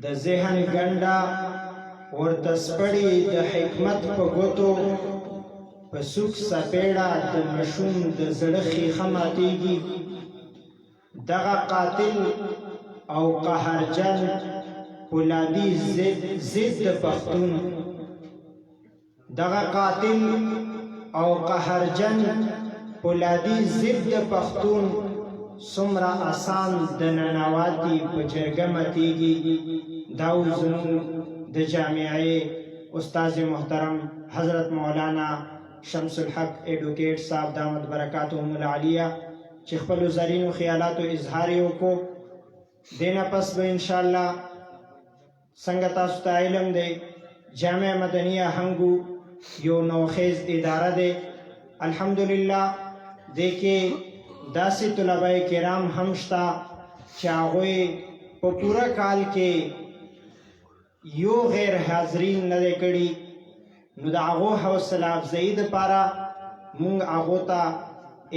د ذهن ګنډه ورته سپړي د حکمت په ګوتو په سوک سپېړه د مشوم د زړه ښیښه ماتېږي دغه قاتل او قهرجن پولادي ضد د پښتون دغه قاتل او قهرجن پولادي ضد د پښتون څومره آسان د ننواتي په جرګه ماتېږي دا زموږ د جامعې استاد محترم حضرت مولانا شمس الحق ایڈوکیٹ صاحب دامت برکاتهم العالیه چې خپل زرینو خیالاتو اظهار یې وکړو دینه پس به انشاءالله څنګه تاسو ته علم دی جامع مدنیه هنګو یو نوخیز اداره دی الحمدلله دې کې داسې طلبه کرام هم شته چې هغوی په پوره کال کې یو غیر حاضرین نه دی کړي نو د هغو حوصله افزایي دپاره موږ هغو ته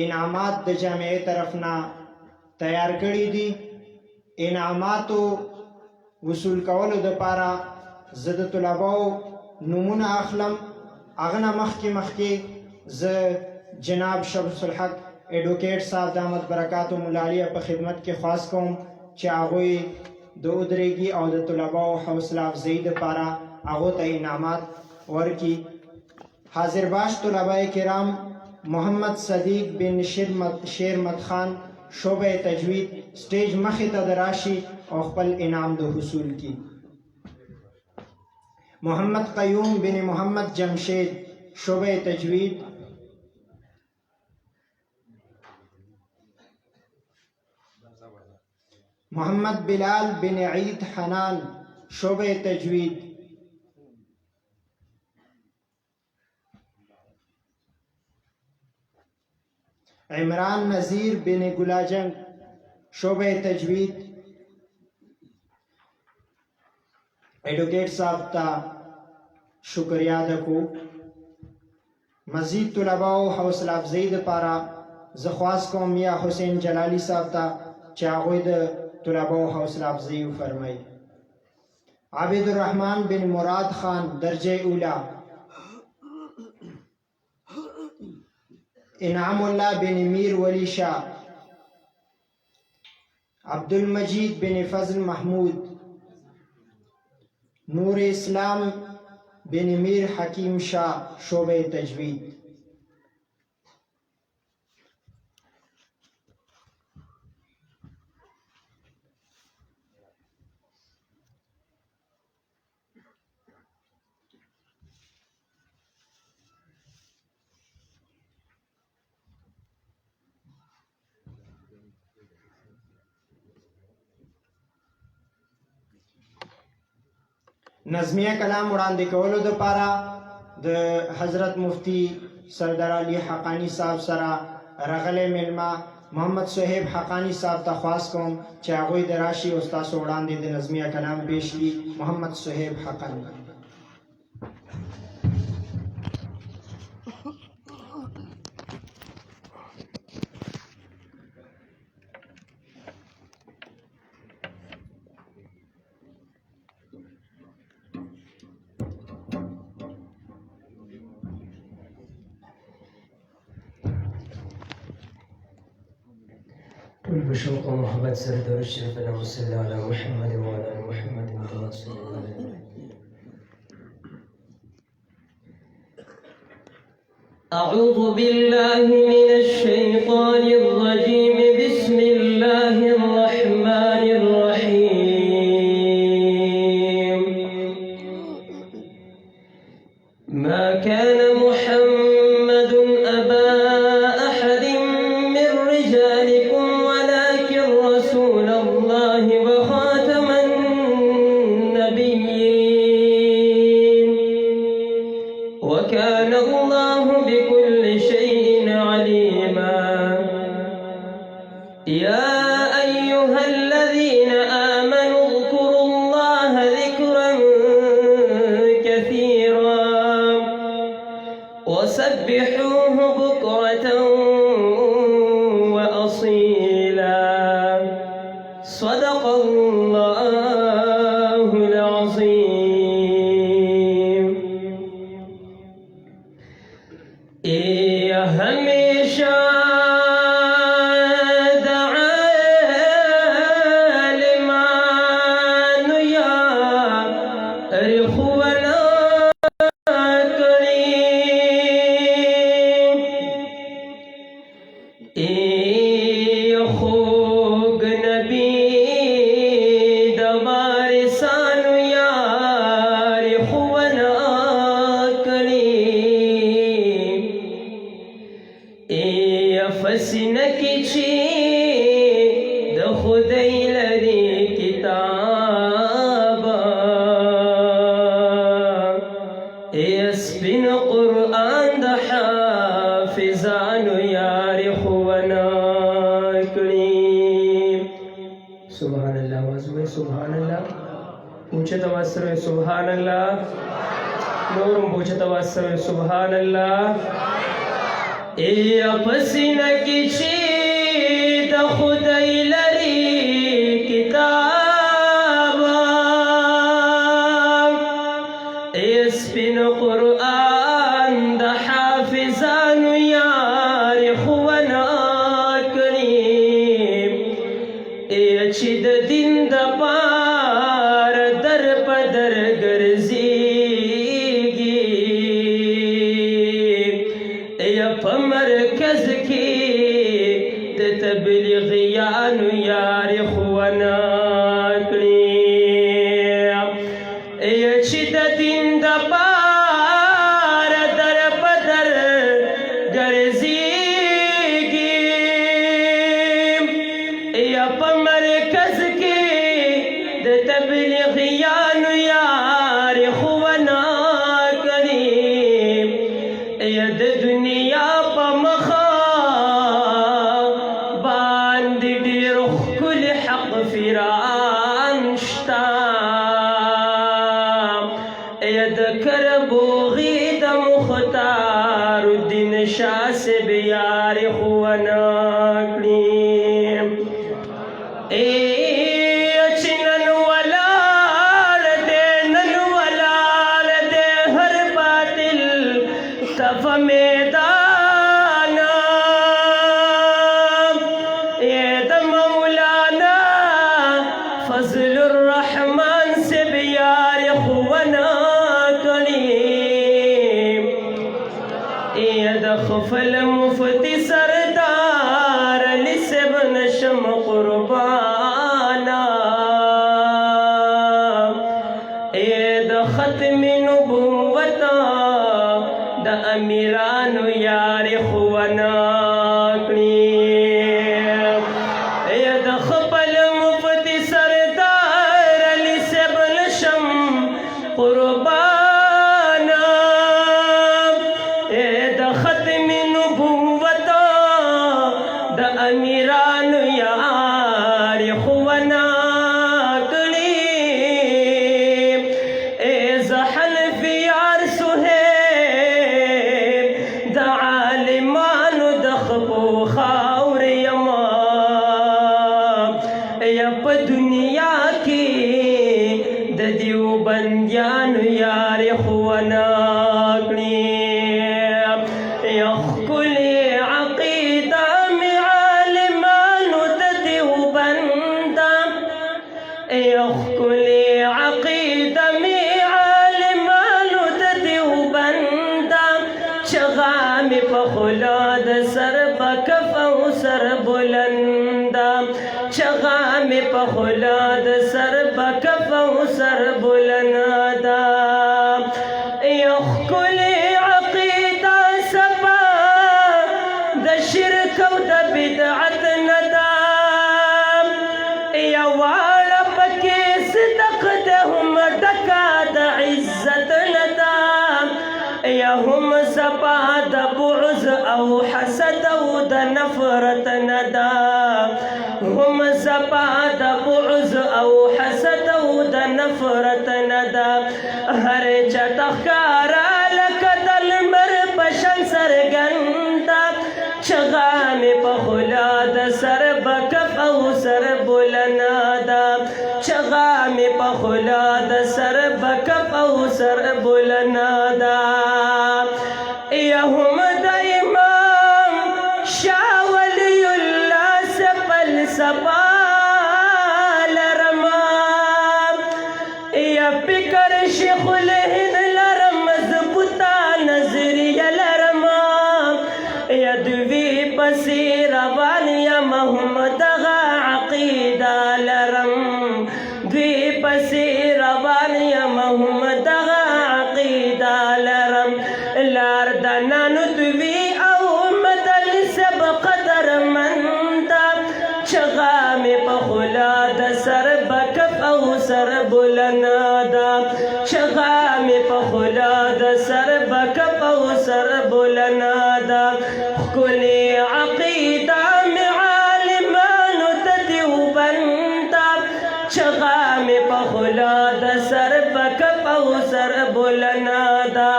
انعامات د جامعې طرف نه تیار کړي دي انعاماتو وصول کولو دپاره زه د طلباو نومونه اخلم هغه نه مخکې زه جناب شمس الحق ایڈوکیٹ صاحب دامت برکاتهم العالیه په خدمت کې خواست کوم چې هغوی د ودرېږي او د طلباو حوصله افزایي دپاره هغو ته انعامات ورکي حاضر باش طلبه کرام محمد صدیق بن شیرمت خان شعبه تجوید سټیج مخې ته راشي او خپل انعام د حصول کی محمد قیوم بن محمد جمشید شعبه تجوید محمد بلال بن عید حنان شعبه تجوید عمران نذیر بن گلاجنگ شعبه تجوید ایڈوکیٹ صاحب تا شکریہ دکو مزید طلباء و حوصله افزایی دپاره زه خواست کوم یا حسین جلالی صاحب تا چې هغوی د طلباء و حوصله افزایی وفرمایي عابد الرحمن بن مراد خان درجه اولا انعام الله بن میر ولی شاه عبدالمجید بن فضل محمود نور اسلام بن میر حکیم شاه شعبه تجوید نظمیه کلام وړاندې کولو دپاره د حضرت مفتی سردار علي حقانی صاحب سره راغلی میلمه محمد صهیب حقانی صاحب ته خواست کوم چې هغوی د راشي او ستاسو وړاندې د نظمیه کلام پیش کړي محمد صهیب حقانی بشوق ومحبت سردار الشريف اللهم صل على محمد وعلى ال محمد كما صليت على أعوذ بالله من الشيطان الرجيم بسم الله الرحمن الرحيم ما كان محمد أبا أحد من رجالكم ولكن رسول الله وخاتم النبيين وكان الله بكل شيء عليما يا أيها الذين آمنوا اذكروا الله ذكرا كثيرا وسبحوه بكرة وأصيلا صدق الله اوچت आवाज سره سبحان الله نورم اوچت आवाज سره سبحان الله ای پسینه کې چې د خدای لري کتاب ای سپین قرآن د حافظانو یار خوونه کړي ای چې د دین د پار در په در ګرځيږي ای په مرکز کې د تبلیغیانو یار خوونه کړي ای چې د دین د پار در په در ګرځيږي ای په مرکز کې د تبلیغیانو یار خوونه کړي ای د دنیا په مخه باندې ډېر ښکلی حق فرعون شته ای د کربوغي د مختار الدین شاه صاحب یار خوونه کړي ای چې نن ولاړ دی هر باطل تف میدان ای د مولانا فضل الرحمن صاحب یار خوونه کړي ای د خفل مفتی سردار علی صاحب نشم قربانا ای د ختم نبوت د امیرانو یار خوونه کړي ای د خپل مفتی سردار علی صاحب نشم قربانا ای د ختم نبوت د امیرانو یار خوونه کړي ای زحلف یار سهیل د عالمانو د خپو خاور یما ای په دنیا کې د دیوبندیانو یار خوونه کړي یا ښکلې عقیده مې عالمانو د دیوبند یا ښکلې عقیده مې عالمانو د دیوبند چغه مې په خوله د سر په کف او سر بلند چغه مې په خوله د سر په کف او سر بلند یا ښکلې عقیده سبا د شرک او د بدعت نه ده یا واړه پکې صدق ده هم ډکه د عزت نه ده یا هم سبا د بعض او حسد او د نفرت نه ده هم سبا د بعض او حسد او د نفرت نه ده هر چاته ښکاره لکه د لمر په شان څرګنده چغه مې په خوله د سر بکف او سر بلنده ده چغه مې په خوله د سر بکف او سر بلنده ده یا هم د امام شاه ولی الله سپل سپا لرما یا فکر شیخ الهند لرم مضبوطه نظریه لرما یا دوی پسې روان یم همدغه عقیده لرم دوی پسې روان یم همدغه عقیده لرم لار د نانو دوی او مدل سب قدر مند چغه مې په خوله د سر بکف او سر بلنده ده چغه مې په خوله د سر بکف او سر بلنده ده ښکلې عقیده مې عالمانو ته دیوبند چغه مې په خوله خلا د سر پکپ او سر بولنا دا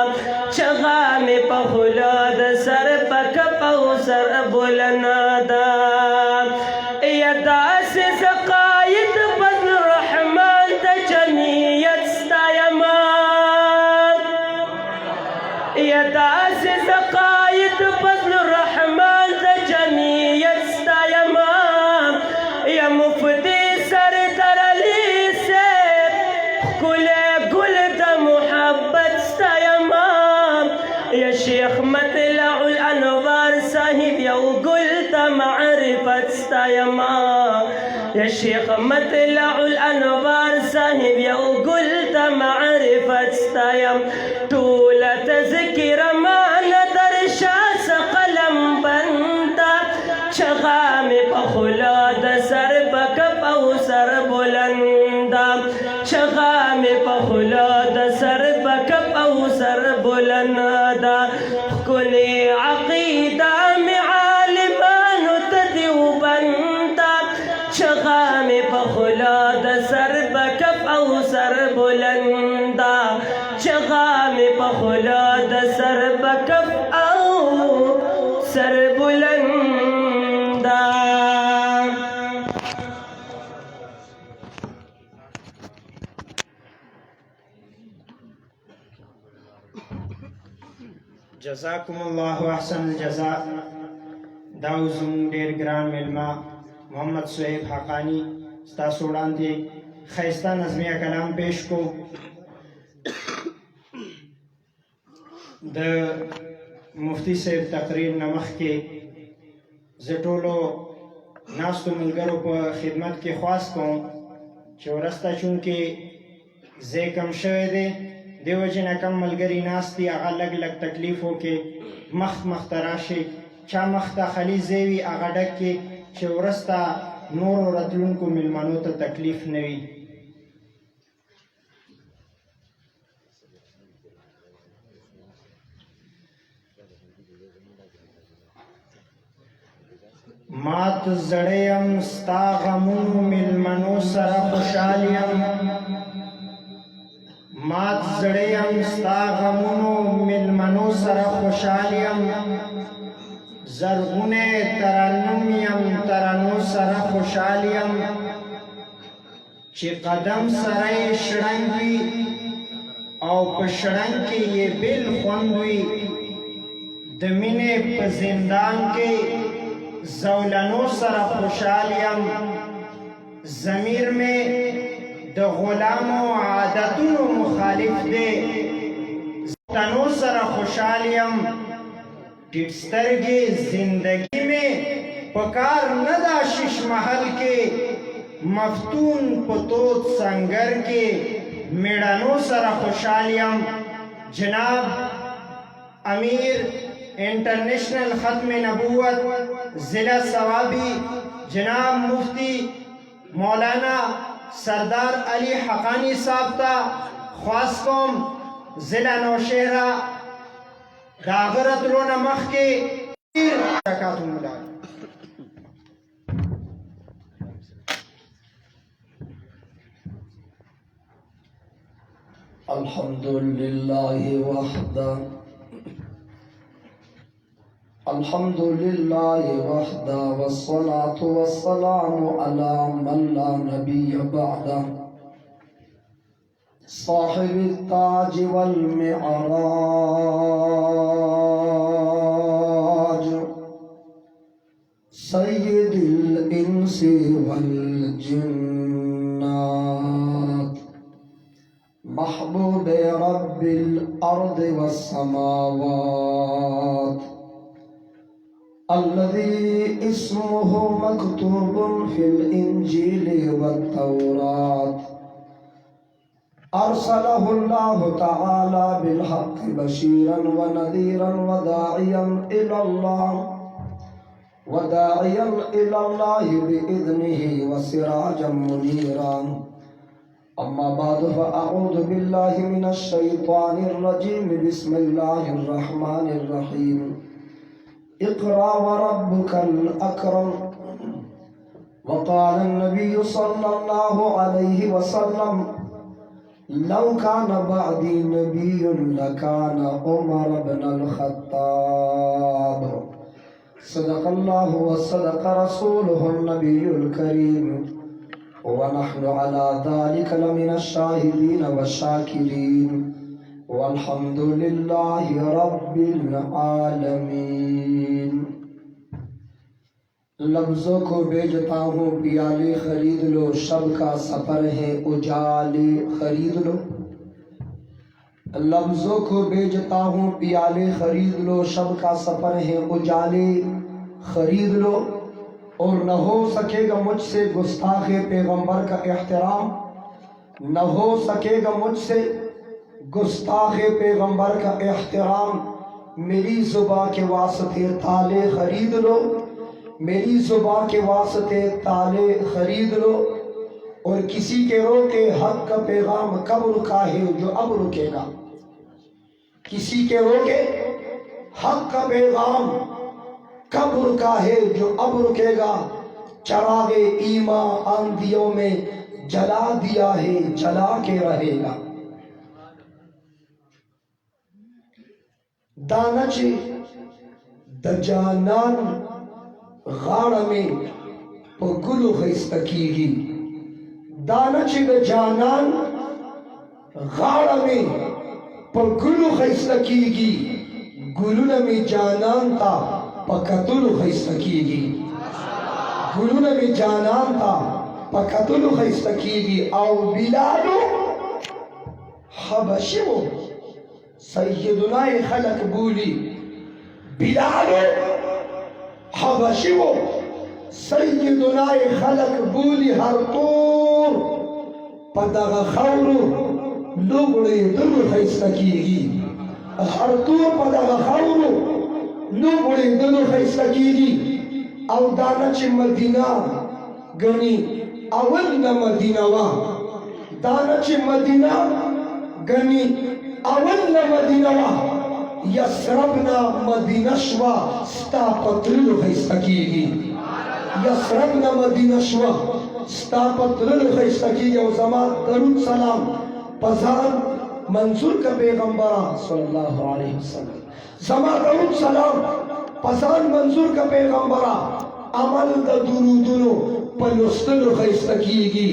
چغا می په خلا د سر پکپ او سر بولنا دا یا داس زقایت فضل الرحمن د جمعیت ستایما یا داس زقایت فضل الرحمن د جمعیت ستایما یا مفتی سردار علی سے گل گل د محبت ستایما یا شیخ مطلع الانوار صاحب یو گل د معرفت ستایما یا شیخ مطلع الانوار صاحب یو گل د معرفت ستایم ټول تذکر مان در شاس قلم بندا چغا می په خلا د سر پکپ او سر بلندا چغا می په خلا د سر پکپ او سر بلندا کلی عقیده می عالمانو تدیوبندا چغا می په خلا د سر پکپ او سر بلندا چغا می په خلا د سر پکپ او سر بلندا جزاکم الله احسن الجزاء. دا زموږ ډېر ګران میلمه محمد صہیب حقانی ستاسو وړاندې ښایسته نظمیه کلام پیش کو. د مفتی صاحب تقریر نه مخکې زه ټولو ناستو ملګرو په خدمت کې خواست کوم چې وروسته چونکې ځای کم شوی دی دې وجې نه کم ملګري ناست دي هغه لږ لږ تکلیف وکړي مخ ته راشي چا مخ ته خالي ځای وي هغه ډک کړي چې وروسته نورو راتلونکو میلمنو ته تکلیف نه وي. مات زړیم ستا غمونو میلمنو سره خوشحال یم مات زړیم ستا غمونو میلمنو سره خوشحال یم زرغونې ترنم یم ترنو سره خوشحال یم چې قدم سره یې شړنګ وي او په شړنګ کې یې بېل خوند وي د مینې په زندان کې زولنو سره خوشحال یم ضمیر میں د غلامو عادتونو مخالف دی تنو سره خوشحال یم ټیټ سترګې زندگی میں پکار نه دا شش محل کې مفتون په تود سنگر کې میړانو سره خوشحال یم جناب امیر انٹرنیشنل ختم نبوت ضلع ثوابی جناب مفتی مولانا سردار علی حقانی صاحب تا خواست کوم ضلع نوشہرہ داغرت لون مخ کے الحمدللہ وحدہ الحمد لله وحده والصلاة والسلام على من لا نبي بعده صاحب التاج والمعراج سيد الإنس والجنات محبوب رب الأرض والسماوات الذي اسمه مكتوب في الإنجيل والتوراة أرسله الله تعالى بالحق بشيرا ونذيرا وداعيا إلى الله بإذنه وسراجا منيرا. أما بعد فأعوذ بالله من الشيطان الرجيم. بسم الله الرحمن الرحيم. اقرأ وربك الأكرم. وقال النبي صلى الله عليه وسلم लौ कान बअदी नबियुन लकान उमर इब्न अल-खत्ताब। सदक़ल्लाहु व सदक़ रसूलुहुन नबियुल करीम व नहनु अला ज़ालिका लमिनश शाहिदीन व शाकिरीन वल्हम्दुलिल्लाहि रब्बिल आलमीन। लफ्ज़ों को बेचता हूँ पियाले खरीद लो, शब का सफर है उजाले खरीद लो। लफ्ज़ों को बेचता हूँ पियाले खरीद लो, शब का सफर है उजाले खरीद लो। और न हो सकेगा मुझसे गुस्ताखे पैगंबर का एहतराम, न हो सकेगा मुझसे गुस्ताखे पैगंबर का एहतराम। मेरी ज़ुबान के वास्ते ताले खरीद लो, मेरी ज़ुबान के वास्ते ताले खरीद लो। और किसी के रोके हक का पैगाम कब रुका है जो अब रुकेगा। किसी के रोके हक का पैगाम कब रुका है जो अब रुकेगा। चरागे ईमा आंधियों में जला दिया है, जला के रहेगा। दानच दजानान गाड़ में गुल खैस्तकीगी। दानच दजानान गाड़ में गुल खैस्तकीगी। गुलुन में जानान था पकतुल खैस्तकीगी। गुलुन में जानान था पकतुल खैस्तकीगी। औ बिलालु हबशिमो सैयदुना खलक बोली। बिलाल हबशिवो सैयदुना खलक बोली। हर तूर पदग खौरु लुगड़े दुल खैस्तकीगी। हर तूर पदग खौरु लुगड़े दुल खैस्तकीगी। औ दानच मदीना गनी अवल न मदीनावा। दानच मदीना गनी अवल न मदीनावा। यसरबना मदीनशवा स्तापत्रुल खैस्तकीगी। यसरबना मदीनशवा स्तापत्रुल खैस्तकीगी। और ज़मान दरूद सलाम पजान मंसूर का पैगंबरा सल्लल्लाहु अलैहि वसल्लम। ज़मान दरूद सलाम पजान मंसूर का पैगंबरा। अमल द दुरूदुनो पलुस्तुल खैस्तकीगी।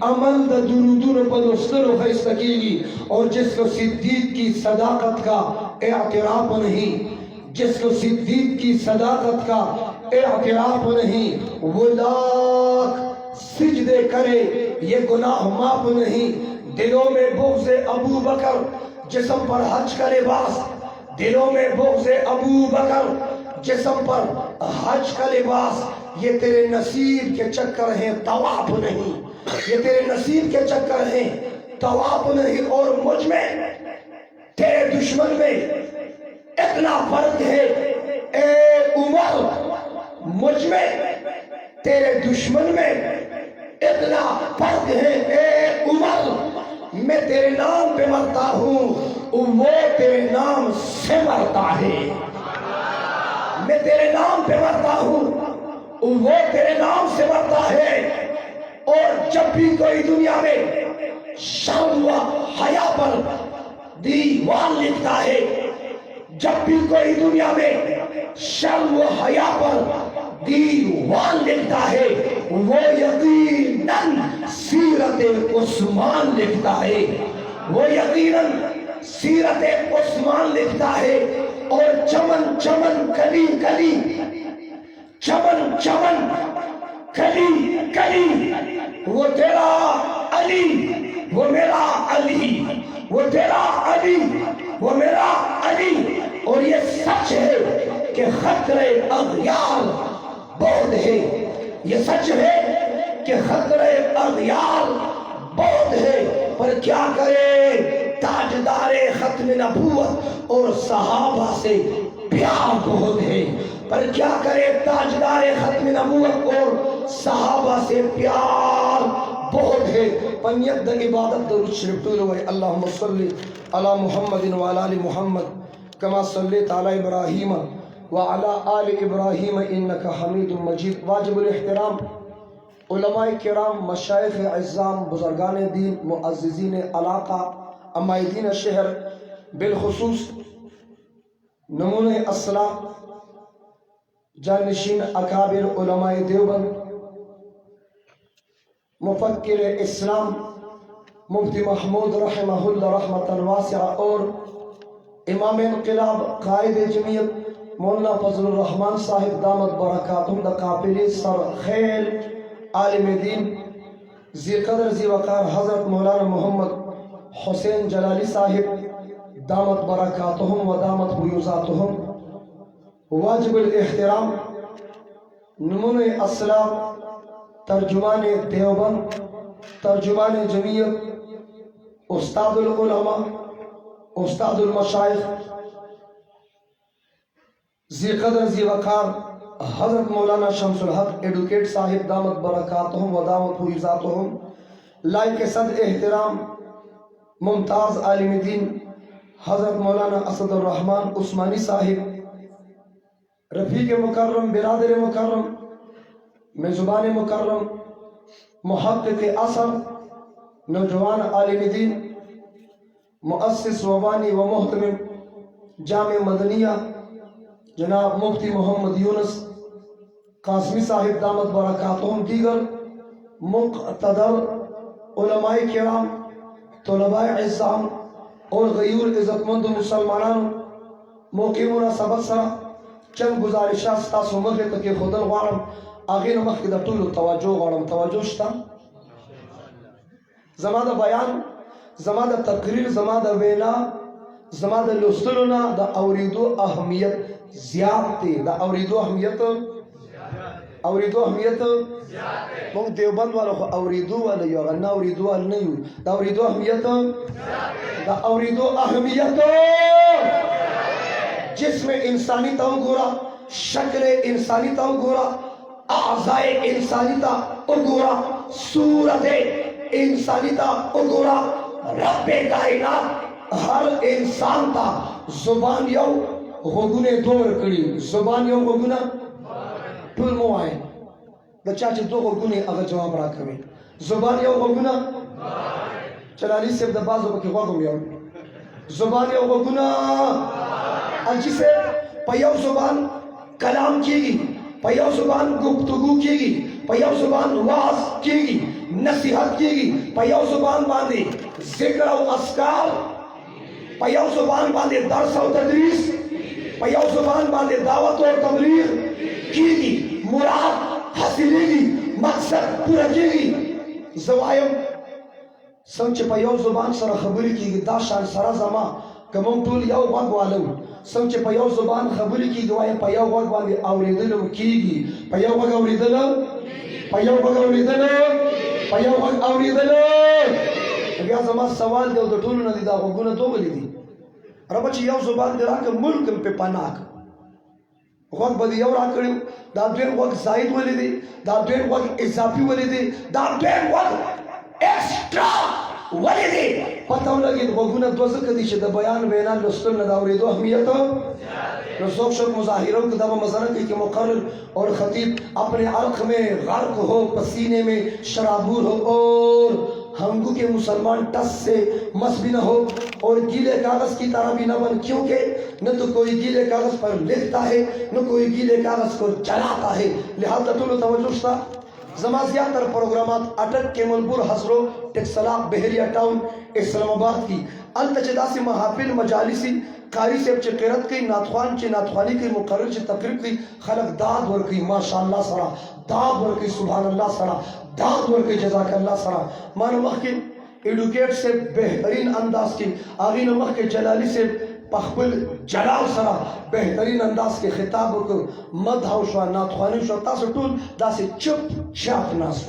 अमल द दुरूदुनो पलुस्तुल खैस्तकीगी। और जिसको सिद्दीक की सदाकत का एतराफ नहीं, जिसको सिद्दीक की सदाकत का एतराफ नहीं, वो लाख सिजदे करे ये गुनाह माफ नहीं। दिलों में बुग़्ज़ अबू बकर जिस्म पर हज का लिबास। दिलों में बुग़्ज़ अबू बकर जिस्म पर हज का लिबास। ये तेरे नसीब के चक्कर हैं तवाफ नहीं। ये तेरे नसीब के चक्कर हैं तवाफ नहीं। और मुझ में तेरे दुश्मन में इतना फर्क है ए उमर। मुझ में तेरे दुश्मन में इतना फर्क है ए उमर। मैं तेरे नाम पे मरता हूँ, वो तेरे नाम से मरता है। मैं तेरे नाम पे मरता हूँ, वो तेरे नाम से मरता है। और जब भी कोई दुनिया में शर्म व हया पर दीवार लिखता है, जब भी कोई दुनिया में शर्म व हया पर दीवार लिखता है, वो यकीनन सीरत उस्मान लिखता है। वो यकीनन सीरत उस्मान लिखता है। और चमन चमन कली कली, चमन चमन कली कली, वो तेरा अली, वो मेरा अली, वो तेरा अली, वो मेरा अली। और ये सच है कि खतरे अग़यार बहुत है। ये सच है कि खतरे अग़यार बहुत है। पर क्या करे ताजदारे खत्म नबूवत और सहाबा से प्यार बहुत है। पर क्या करे ताजदारे खत्म नबूवत और सहाबा से प्यार बहुत है। पनियत द इबादत दरूद शरीफ तो लो अल्लाहुम्मा सल्ली अला मुहम्मदिन व अला आलि मुहम्मद कमा सल्लैता अला इब्राहीम व अला आलि इब्राहीम इन्नका हमीदुम मजीद। वाजिबुल एहतराम उलमाए किराम, मशाइख इज़्ज़ाम, बुज़ुर्गान दीन, मुअज़्ज़िज़ीन इलाका, अमायदीन शहर, बिलखुसूस नमूने अस्सलाम, जानशीन अकाबिर उलमाए देवबंद, मुफक्किर इस्लाम मुफ्ती महमूद रहमहुल्लाह रहमतन वासिआ और इमाम इनक़िलाब कायद जमीयत मौलाना फजलुर रहमान साहिब दामत बरकातुहुम द काबिल सर खैल आलिम दीन ज़ीक़दर ज़ीवक़ार हज़रत मौलाना मोहम्मद हुसैन जलाली साहिब दामत बरकातुहुम व दामत हुयूज़ातुहुम, वाजिबुल एहतराम नमूने अस्सलाम, तर्जुमान देवबंद, तर्जुमान जमीयत, उस्तादुल उलमा, उस्तादुल मशाइख, ज़ीक़दर ज़ीवक़ार हज़रत मौलाना शम्सुल हक एडवोकेट साहिब दामत बरकातुहुम व दामत हुयूज़ातुहुम, लाइक सद एहतराम मुमताज़ आलिम दीन हज़रत मौलाना असदुर रहमान उस्मानी साहिब, रफ़ीक मुकर्रम, बिरादर मुकर्रम, मेज़बान मुकर्रम, मुहक़्क़िक़ असर, नौजवान आलिम दीन, मुअस्सिस ववानी व मुहतमिम जामे मदनिया जनाब मुफ्ती मोहम्मद यूनुस कासमी साहिब दामत बरकातुहुम, दीगर मुक़्तदर उलमाए किराम, तुलबाए इज़्ज़ाम और गयूर इज़्ज़तमंद मुसलमानान मौके मुनासबत सरा चंद गुजारिशात तासु मखे तक खुदल वारम आगे न मख द टूल तवज्जो वारम तवज्जो शता ज़मा द बयान, ज़मा द तकरीर, ज़मा द वेला, ज़मा द लुस्तलुना द औरिदो अहमियत ज़्यादती, द औरिदो अहमियत, औरिदो अहमियत मोंग देवबंद वालों को औरिदो वाले यो ना औरिदो वाले नहीं हो, द औरिदो अहमियत, द औरिदो अहमियत जिसमें इंसानियत गोरा, शक्ल इंसानियत गोरा, आज़ाए इंसानियत गोरा, सूरत इंसानियत गोरा, रब्बे कायनात हर इंसान ता जुबान यो होगुने दोर कड़ी, जुबान यो होगुना टूल मुआए बच्चा चे दो होगुने अगर जवाब रहा कभी जुबान यो होगुना चलाली से दबाज़ हो के वागुम यो जुबान यो होगुना जिसे पयाव जुबान कलाम कीगी, पयाव जुबान गुफ्तगू कीगी, पयाव जुबान वाज कीगी, नसीहत कीगी, पयाव जुबान बांधे जिक्र और अस्कार, पयाव जुबान बांधे दर्स और तदरीस, पयाव जुबान बांधे दावत और तबलीग कीगी, मुराद हासिलेगी, मकसद पूरा कीगी। ज़वायम संच पयाव जुबान सर खबरी कीगी दाशान सरा जमा कमम टूल याव वग वालू संच पयाव जुबान खबरी की गवाए पयाव वग वाले औरिदल कीगी, पयाव वग औरिदल, पयाव वग औरिदल, पयाव वग औरिदल या जमा सवाल दे तो टूल न दिदा गुना दो बली दी रब ची याव जुबान दे राक मुल्क पे पनाक वग बदी याव राक करियो दा देन वग जायद वली दी, दा देन वग इजाफी वली दी, दा देन वग एक्स्ट्रा वली दी पता लगी तो गुना दोज कदी शद बयान वेना लस्तन न दावरी दो अहमियत न शौक शौक मुजाहिरों के दवा मज़रत के मुकर्रर और खतीब अपने अर्क में गर्क हो, पसीने में शराबूर हो और हमगू के मुसलमान टस से मस भी न हो और गीले कागज की तरह भी न बन, क्योंकि न तो कोई गीले कागज पर लिखता है न कोई गीले कागज को जलाता है। लिहाजा तुम तवज्जो ज़माज़ियातर प्रोग्रामात अटक केमलपुर हसरो टेक्सला बहरिया टाउन इस्लामाबाद की अल्तजदासी महाफिल मजालिसी कारी से किरत की नाथवान चे नाथवानी की मुकर्रर चे तकरीब की खलक दाद वर की माशाअल्लाह सरा दाद वर की सुभान अल्लाह सरा दाद वर की जज़ाकल्लाह सरा मान वक्त के एडुकेट से बेहतरीन अंदाज की आगे नमक के जलाली से पखबल जलाल सरा बेहतरीन अंदाज के खिताब को मदहाउशा नाथवानी शोता से टूल दासे चुप चाप नास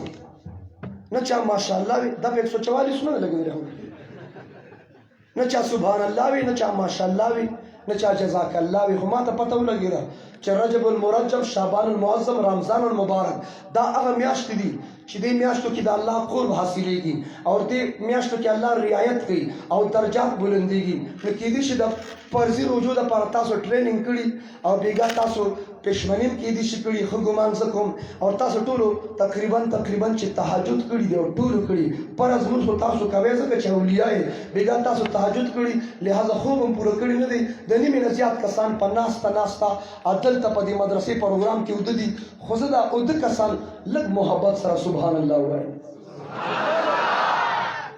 न चा माशाअल्लाह भी दब 144 में लगे रहे न चा सुभान अल्लाह भी न चा माशाअल्लाह भी न चा जज़ाकल्लाह भी हुमा तो पता लगी रहा च रजबुल मुरज्जब शाबानुल मुअज़्ज़म रमज़ानुल मुबारक दा अगर म्याश्त दी चिदे म्याश्त की दा अल्लाह कुर्ब हासिलेगी और दे म्याश्त की अल्लाह रियायत की और दर्जात बुलंदीगी न कीदी शिदा फर्जी वजूद पर तासो ट्रेनिंग करी और बेगा तासो پښمنیم کې دي چې کړي خو ګمان زکم او تاسو ټولو تقریبا چې تهجد کړي دی او ټولو کړي فرض موږ خو تاسو کوي ځکه چې اولیاء بیګا تاسو تهجد کړي لہذا خوب هم پوره کړی نه دی د نیمې نه زیات کسان په ناستا عدالت په دې مدرسې پروګرام کې ودی خو زه دا اوده کسان لږ محبت سره سبحان الله وایم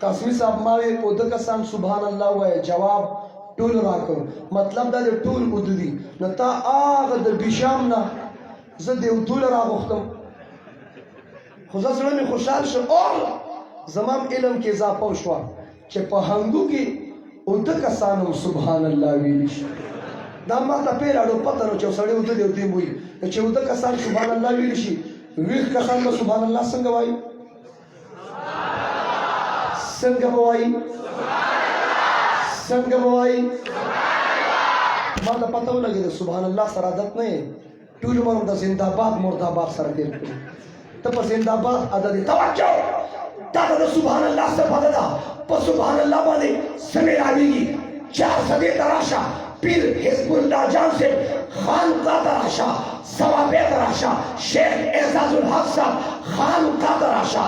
قاسمی صاحب ماوی اوده کسان سبحان الله وایم جواب ټول راکړ مطلب دا د ټول ودی نو تا هغه د بشام نه زه د ټول راغختم خو زه سره مې خوشحال شو او زمام علم کې اضافه شو چې په هنګو کې اوده کسانو سبحان الله ویل شي دا ما ته پیراړو پته نو چې سړی اوده دی وي چې اوده کسان سبحان الله ویل شي ویل کسان به سبحان الله څنګه وایي څنګه وایي څنګه وایي ما ته پته ولګېده سبحان الله سره عادت نه ټول عمر د زنده‌باد مرده‌باد سره تیر کړی ته په زنده‌باد عادت توجه دا د سبحان الله څخه پته ده په سبحان الله باندې سمې راویږي 4 صدې تراشا پیر حزب الله جان سے خان کا تراشا ثواب تراشا شیخ اعزاز الحق صاحب خان کا تراشا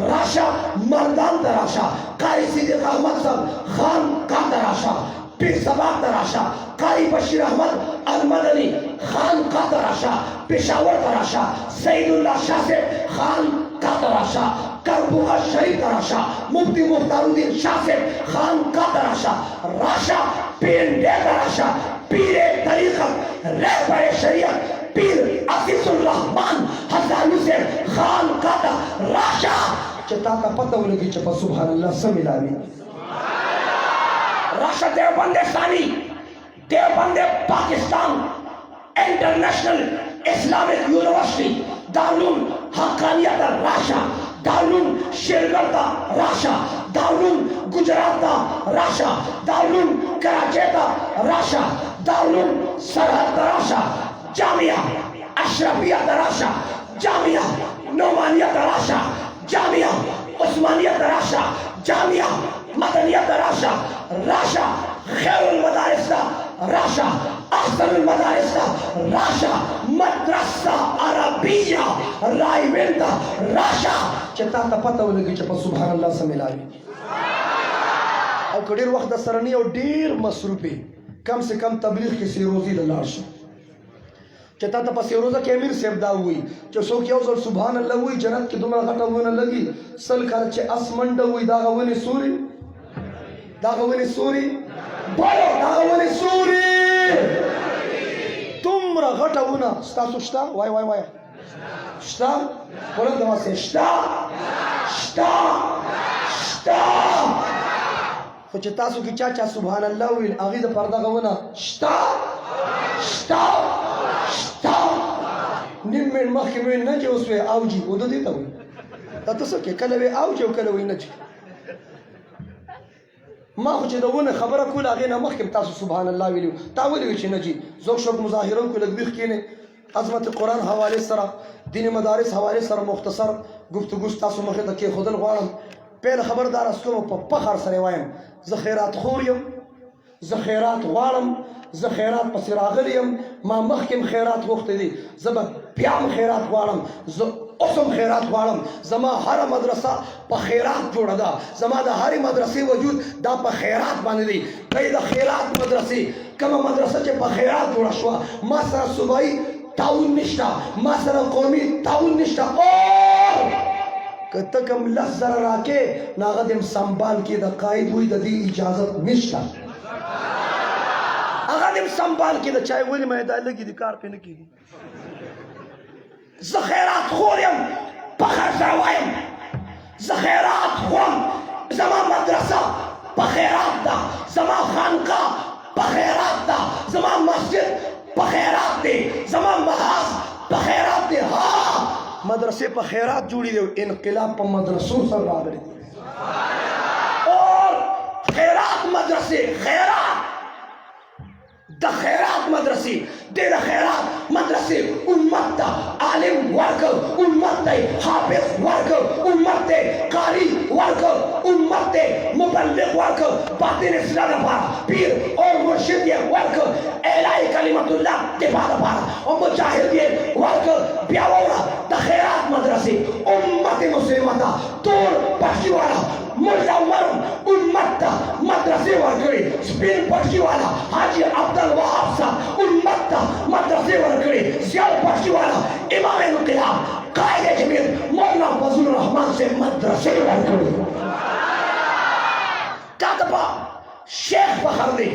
راشا مردان تراشا قاری صدیق احمد صاحب خان کا تراشا پیر سباق تراشا قاری بشیر احمد المدنی خان کا تراشا پشاور تراشا سید اللہ شاہ سے خان کا تراشا کربوغا شریف تراشا مفتی مختار الدین شاہ سے خان کا تراشا راشا پینڈے تراشا پیر طریقت رہبر شریعت پیر عزیز الرحمن حسن حسین خان کا تراشا چتا کا پتہ ولگی چپا سبحان اللہ سمیلاوی راشا دیوبند ثانی دیوبند پاکستان انٹرنیشنل اسلامک یونیورسٹی دارالعلوم حقانیت راشا دارالعلوم شیرگردہ راشا دارالعلوم گجرات راشا دارالعلوم کراچی راشا دارالعلوم سرحد راشا جامعہ اشرفیہ راشا جامعہ نعمانیہ راشا جامعہ عثمانیہ راشا جامعہ مدنیہ راشا راشا خیر المدارس راشا احسن المدارس راشا مدرسہ عربیہ رائے راشا چتا ته پته ولګي چې په سبحان الله سملاوي او کډیر وخت سرنی او ډیر مصروفي کم سے کم تبلیغ کې سیروزی لاړ شي چتا ته په سیروزه کې امیر صاحب دا وی چې څوک یو ځل سبحان الله وی جنت کې دومره غټه ونه لګي سل کال چې اسمنډ وی دا غونی سوري دا غونی سوري بولو دا غونی سوري دومره غټه ونه ستاسو شته وای وای وای شتا ولې دا واسه شتا خو چې تاسو کې چا سبحان الله ویل هغه د پرده غونه شتا نیم من مخکې مې نه چې اوس وی اوجي و د دې ته وي تاسو کې کله وی اوجي او کله وی نه ما خو چې دونه خبره کوله هغه نه مخکې تاسو سبحان الله ویلو تا ولې چې نه جی زوښ شوق مظاهره کوله بخ کینه عظمت قرآن حواله سره دین مدارس حواله سره مختصر گفتگو تاسو مخه ته کې خودل غواړم پیل خبردار اسکو په فخر سره وایم زه خیرات خور یم زه خیرات غواړم زه خیرات پس راغلیم ما مخکم خیرات غوښته دي زه بیا هم خیرات غواړم زه اوسم خیرات غواړم زما هر مدرسه په خیرات جوړه ده زما د هر مدرسې وجود دا په خیرات باندې دی کله د خیرات مدرسې کومه مدرسه چې په خیرات جوړه شو ما سره صوبایي تعاون نشته ما سره قومي تعاون نشته او کته کوم لزر راکې ناغه دم سنبال کې د قائد وي د دې اجازه نشته هغه دم سنبال کې د چای ولې مې دا لګي د کار په نه کېږي زه خیرات خورم فخر سره وایم زه خیرات خورم زما مدرسه په خیرات ده زما خانقاه په خیرات ده زما مسجد په خیرات دی زما محاذ په خیرات دی ها مدرسې په خیرات جوړې دی انقلاب په مدرسو سره راغلی دی اور خیرات مدرسې خیرات د خیرات مدرسې د خیرات مدرسې امت ته عالم ورکړ امت ته حافظ ورکړ امت ته قاری ورکړ उम्मत मुबल्लिग वर्क बातिन इस्लाम पर पीर और मुर्शिद ये वर्क एलाई कलिमतुल्लाह तिबार पर और मुजाहिद ये वर्क ब्यावरा तखैरात मदरसे उम्मत मुस्लिमता तोर पक्षीवाला मुल्ला मरम उम्मत मदरसे वर्करी स्पिन पक्षीवाला हाजी अब्दुल वहाब साहब उम्मत मदरसे वर्करी सियाल पक्षीवाला इमाम इनकलाब कायदे जमील मौलाना फजलुर रहमान से मदरसे वर्करी तातपा शेख बखरदी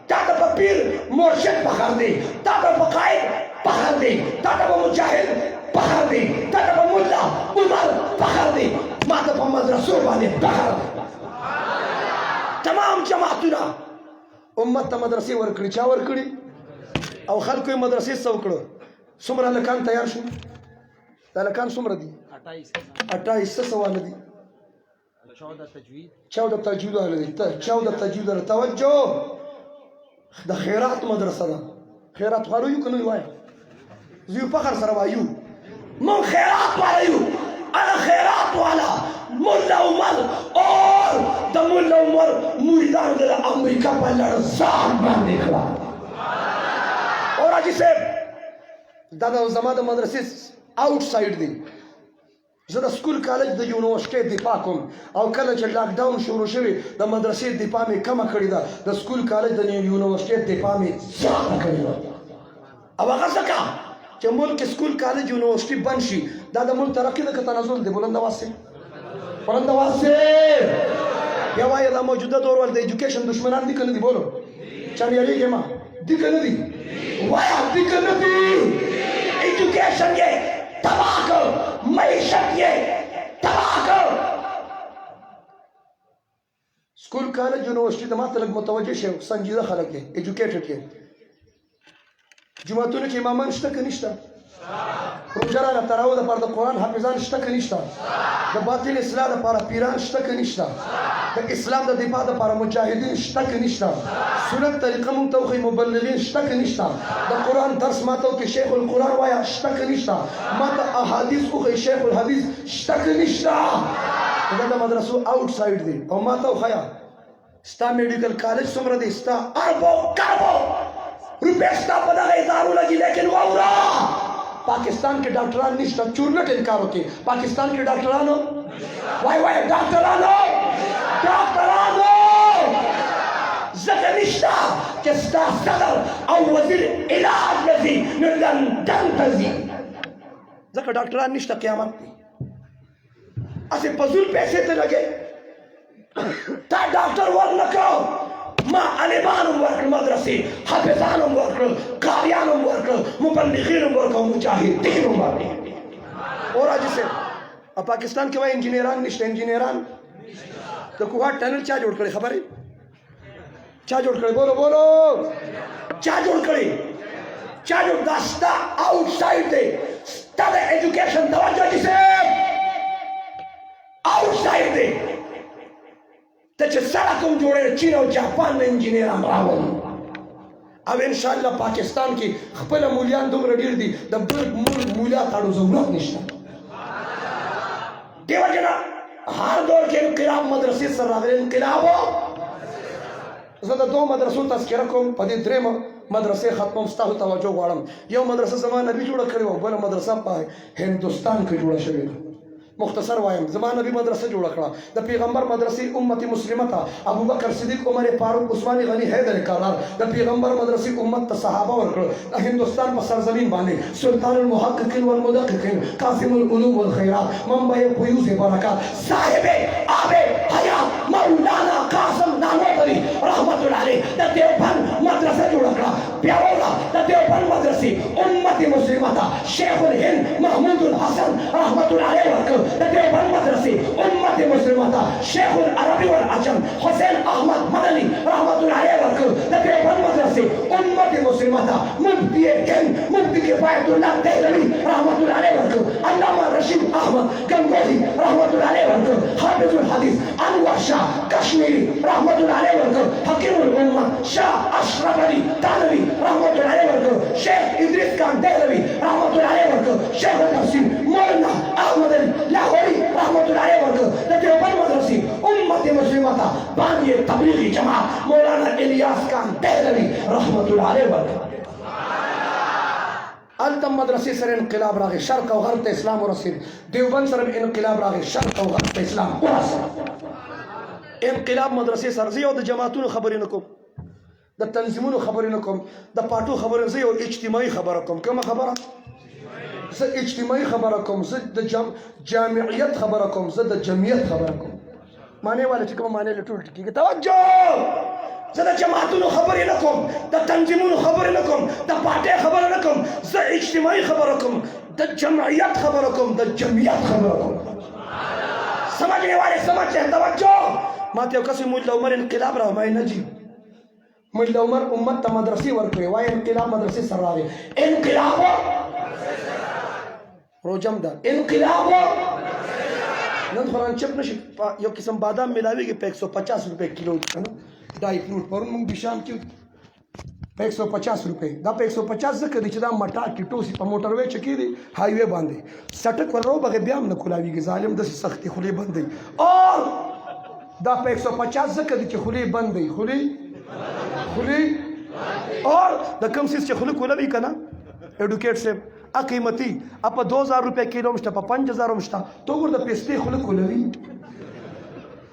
तातपा पीर मुर्शिद बखरदी तातपा कायद बखरदी तातपा मुजाहिद बखरदी तातपा मुल्ला उमर बखरदी मातपा मदरसों वाले बखरदी तमाम जमातुना उम्मत मदरसे वर्कड़ी चा वर्कड़ी और खल्क मदरसे सौकड़ो सुमरा लकान तैयार शु लकान सुमरा दी 28 सवाल दी 14 तजवीद वाले दी 14 तजवीद वाले तवज्जो द खैरात मदरसा दा खैरात वालो यू कनु वाय जियो फखर सर वायू मन खैरात वाला यू अना खैरात वाला मुल्ला उमर और द मुल्ला उमर मुरीदान दे अमेरिका पर लड़ जान बन निकला और आज से दादा जमात मदरसे आउटसाइड दी زه स्कूल कॉलेज د یونیورسيټي دفاع کوم او کله چې لاک ډاون شروع شوی د مدرسې دفاع مې کم کړی دا د स्कूल کॉलेज د یونیورسيټي دفاع مې زیاته کړی او هغه څنګه چې ملک स्कूल کॉलेज یونیورسيټي بند شي دا د ملک ترقی د تنازل دی بلند واسه یا وایي دا موجوده دور ول د ایجوکیشن دشمنان دي کنه دي بولو چامیری کې ما دي کنه دي وایي دي کنه دي ایجوکیشن یې تباہ کر معیشت یہ تباہ کر स्कूल कॉलेज यूनिवर्सिटी तमाम तलक मुतवज्जे शे संजीदा खलक है एजुकेटेड के जुमातुन के इमामान शता कनिष्ठा रोजाना ला तरावह पर द कुरान हाफिजान शता कनिष्ठा द बातिल इस्लाम पर पीरान शता कनिष्ठा द इस्लाम द दिफा द पर मुजाहिदीन शता कनिष्ठा सुन्नत तरीका मुतवखी मुबल्लिगीन शता कनिष्ठा द कुरान दर्स मातो के शेख अल कुरान वाया शता कनिष्ठा मत अहादीस को शेख अल हदीस शता कनिष्ठा द मदरसो आउटसाइड दी और मातो खया स्टा मेडिकल कॉलेज सुमर दी स्टा अरबों करोड़ों रुपए स्टा पता है दारू लगी लेकिन वाउरा पाकिस्तान के डॉक्टरान निष्ठा चूरनट इनकार होके पाकिस्तान के डॉक्टरानो वाई डॉक्टरानो जकनिष्ठा के स्टाफ सदर और वजीर इलाज लजी लंदन तजी जक डॉक्टरान निष्ठा क़यामत ऐसे फजूल पैसे ते लगे ता डॉक्टर वर्क न करो मा अलिमान वर्क मदरसे हाफिजान वर्क कारियान वर्क मुबल्लिगीन वर्क मुजाहिदीन वर्क और आज से अब पाकिस्तान के वहाँ इंजीनियरान निष्ठा इंजीनियरान तो कुहा टनल चा जोड़ करे खबर है चा जोड़ करे बोलो बोलो चा जोड़ करे चा जोड़ दास्ता आउटसाइड दे तब एजुकेशन तवज्जो जिसे आउटसाइड दे त्याचे सड़कों जोड़े चीन और जापान में इंजीनियर अमरावल अब इंशाल्लाह पाकिस्तान की खपला मूल्यान दुम रडीर दी दब्बर मूल्या ताड़ो जरूरत निश्चित देवा जना हर दौर के इनकलाब मदरसे सर रागले इनकलाबो ज़्यादा दो मदरसों तस्करा को पदी द्रेम मदरसे खत्म मुस्ताह तवज्जो वालम यो मदरसा ज़मान नबी जोड़ा करे वो बड़ा मदरसा पाए हिंदुस्तान के जोड़ा शरीर मुख्तसर वायम ज़मान नबी मदरसा जोड़ा खड़ा द पैगंबर मदरसे उम्मती मुस्लिमा था अबू बकर सिद्दीक उमर फारूक उस्मान गनी हैदर करार द पैगंबर मदरसे उम्मत सहाबा और हिंदुस्तान पर सरजमीन बाने सुल्तान अल मुहक्किकीन वल मुदक्किकीन कासिमुल उलूम वल खैरात मंबा फयूज़ बरकत साहिब आबे हयात मौलाना कासिम नानोतरी रहमतुल्लाह अलैह द देवबंद मदरसा जोड़ा खड़ा प्यारोला द देवबंद मदरसे उम्मती मुस्लिमा था शेखुल हिंद महमूदुल हसन रहमतुल्लाह अलैह देवबंद मदरसे उम्मत मुस्लिमा था शेखुल अरबी वल अजम हुसैन अहमद मदनी रहमतुल्लाह अलैह देवबंद मदरसे उम्मत मुस्लिमा था मुफ्ती हिंद मुफ्ती किफायतुल्लाह देहलवी रहमतुल्लाह अलैह अल्लामा रशीद अहमद गंगोही रहमतुल्लाह अलैह हाफिजुल हदीस अनवर शाह कश्मीरी रहमतुल्लाह अलैह हकीमुल उम्मा शाह अशरफ अली तानवी रहमतुल्लाह अलैह शेख इदरीस खान देहलवी रहमतुल्लाह अलैह शेख तफसीर मौलाना अहमद लाहौरी रहमतुल्लाह अलैह देवबंद मदरसे उम्मत तबलीगी जमात मौलाना इलियास खान दहलवी रहमतुल्लाह अलैह अलतम मदरसे सर इनकलाब रागे शर्क और गर्ब इस्लाम और रसीद देवबंद सर इनकलाब रागे शर्क और गर्ब इस्लाम इनकलाब मदरसे सर जी और जमातों खबर इनको द तंजीमों खबर इनको द पार्टों खबर जी और इज्तिमाई खबर कम क्या खबर ज इज्तिमाई खबर कम ज द जामियत खबर कम ज द जमियत खबर कम माने वाले चिकम माने लटूल की तवज्जो ज़रा जमातों खबर लकम द तंजीमों खबर लकम द पार्टी खबर लकम ज़ इज्तिमाई खबर लकम द जमइयत खबर लकम द जमियत खबर लकम समझने वाले समझते हैं तवज्जो माते कसी मुल्ला उमर इनकलाब रहा मैं नजी मुल्ला उमर उम्मत त मदरसे वर्क वाय इनकलाब मदरसे सरावे इनकलाब रोजम दा इनकलाब नन फरान चप नशी यो किस्म बादाम मिलावेगी पे 150 रुपए किलो है ना डाई फ्रूट पर मुंग बिशाम क्यों पे 150 रुपए दा पे 150 से कदी चदा मटा किटो सी मोटरवे चकी दी हाईवे बांधे सटक पर रो बगे ब्याम न खुलावी के जालिम दस सख्ती खुले बंद और दा पे 150 से कदी खुले बंद खुली और द कम से खुले खुला भी कना एडुकेट से अकीमती आप 2000 रुपये किलो मस्ता 5000 मस्ता तो गुर्द पेस्ते खुले खुलवी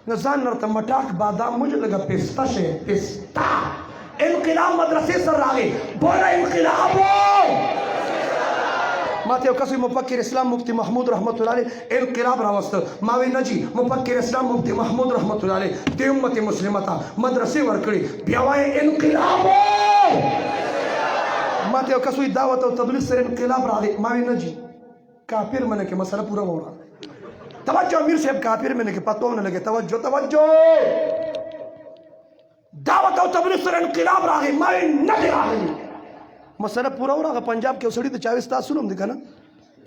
नजान नरत मटाक बादाम मुझे लगा पेस्ता से पेस्ता इनकलाब मदरसे सर आगे बोला इनकलाब माते कसी मुफक्किर इस्लाम मुफ्ती महमूद रहमतुल्लाह अलैह इनकलाब रावस्त मावी नजी मुफक्किर इस्लाम मुफ्ती महमूद रहमतुल्लाह अलैह दे उम्मत मुस्लिमता मदरसे वर्कड़ी ब्यावाए इनकलाब माते कसुई दावत और तबलीग से इनकलाब रादे मावी नजी काफिर मने के मसला पूरा हो रहा तवज्जो अमीर साहब काफिर मने के पतो न लगे तवज्जो तवज्जो दावत और तबलीग से इनकलाब रादे मावी नजी रादे मसला पूरा हो रहा पंजाब के उसड़ी तो 40 ता सुनम दिखा ना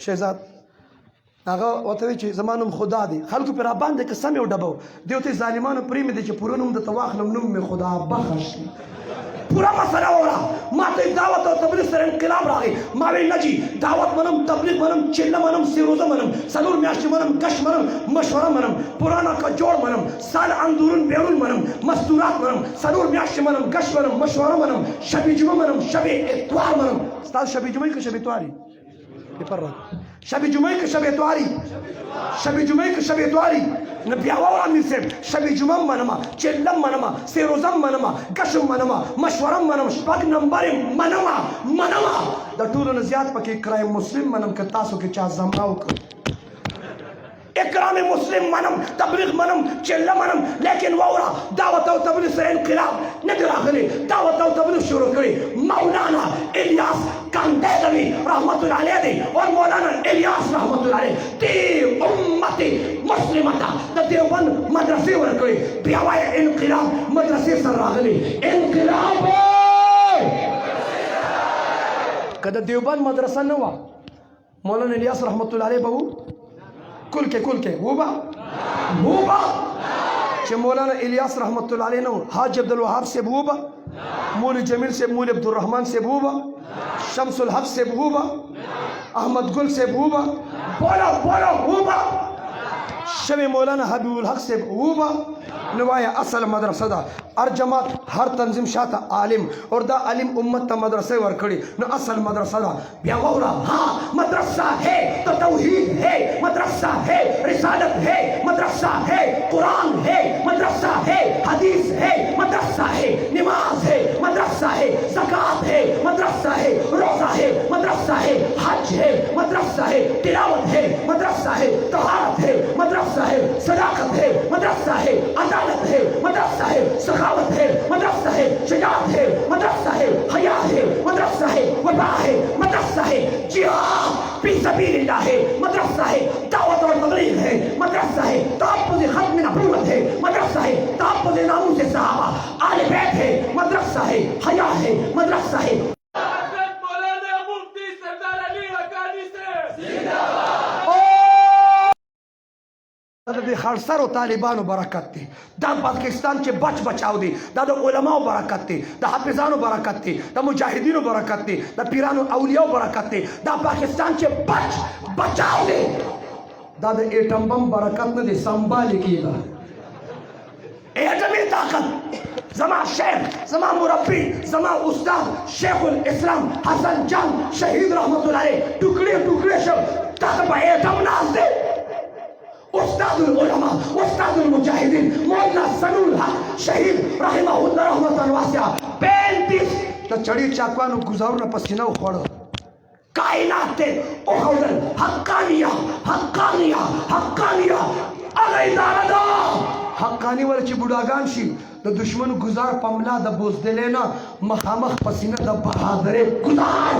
शहजाद आगा वतवी ची जमानुम खुदा दी खल्कु पर बांधे के समय डबो देवते जालिमानो प्रेम दे च पुरनुम द तवाखलम नुम में खुदा बख्श पूरा मसला हो रहा माते दावत और तबलीग से इनकलाब रागे मावे नजी दावत मनम तबलीग मनम चिल्ला मनम सिरोजा मनम सलूर म्याशी मनम गश मनम मशवरा मनम पुराना का जोड़ मनम साल अंदुरुन बेरुन मनम मस्तूरात मनम सलूर म्याशी मनम गश मनम मशवरा मनम शबी जुमा मनम शबी इतवार मनम उस्ताद शबी जुमा की शबी इतवारी पेपर रहा शबी जुमा की शबी इतवारी शबी जुमा की शबी इतवारी नबियावा आमिर से शबी जुमा मनमा चिल्लम मनमा सिरोजम मनमा गशम मनमा मशवरम मनम शपक नंबर मनमा मनमा द टूर नजियात पके क्राइम मुस्लिम मनम के तासो के चा जमाओ को इकराम मुस्लिम मनम तबलीग मनम चिल्ला मनम लेकिन वोरा दावत और तबलीग से इनकलाब नजर आखिरी दावत और तबलीग शुरू करी मौलाना इलियास कांदेलवी रहमतुल्लाह अलैह और मौलाना इलियास रहमतुल्लाह अलैह ती उम्मती मुस्लिमता द देवबंद मदरसे वर करी बियावाए इनकलाब मदरसे सर आखिरी इनकलाब कद देवबंद मदरसा न हुआ मौलाना इलियास रहमतुल्लाह अलैह बाबू कुल के हुआ चे मौलाना इलियास रहमतुल्लाह अलैह नो हाजी अब्दुल वहाब से हुआ मौलवी जमील से मौलवी अब्दुल रहमान से हुआ शमसुल हक से हुआ अहमद गुल से हुआ बोलो हुआ शबे मौलाना हबीबुल हक से हुआ नवाया असल मदरसा दा हर जमात हर तंजीम शाता आलिम और दा आलिम उम्मत ता मदरसे वर खड़ी न असल मदरसा दा ब्यावरा हाँ मदरसा है तो तौहीद है मदरसा है रिसालत है मदरसा है कुरान है मदरसा है हदीस है मदरसा है नमाज है मदरसा है ज़कात है मदरसा है रोज़ा है मदरसा है हज है मदरसा है तिलावत है मदरसा है तहारत है मदरसा है सदाकत है मदरसा है अदालत है मदरसा है सखावत है मदरसा है शजाअत है मदरसा है हया है मदरसा है वफा है मदरसा है जिहाद फी सबीलिल्लाह है मदरसा है दावत और तबलीग है मदरसा है तहफ़्फ़ुज़ खत्म नबूवत है मदरसा है तहफ़्फ़ुज़ नामूस सहाबा आले बैत है मदरसा है हया है मदरसा है खालसर और तालिबान बरकत थी दा पाकिस्तान के बचाव दी दा उलमा बरकत थी दा हाफिजान बरकत थी दा मुजाहिदीन बरकत थी दा पीरान औलिया बरकत थी दा पाकिस्तान के बचाव दी दा एटम बम बरकत न दे संभाल कीगा एटमी ताकत زما شیخ زما مربی زما استاد شیخ الاسلام حسن جان شهید رحمت الله علیه ټوکړې ټوکړې شو تا په ایټم ناز دی استاد العلماء استاد المجاهدین مولانا سمیع الحق شهید رحمه الله رحمة واسعه 35 د چړې چاکوانو گزارونه پسینه وخوړه کائنات ته او خدای حقانیه حقانیه حقانیه هغه اداره ده حقانی ور چې بوډاګان شي د دشمن گزار پملا د بوزدلې نه مخامخ پسینه د بهادرې گزار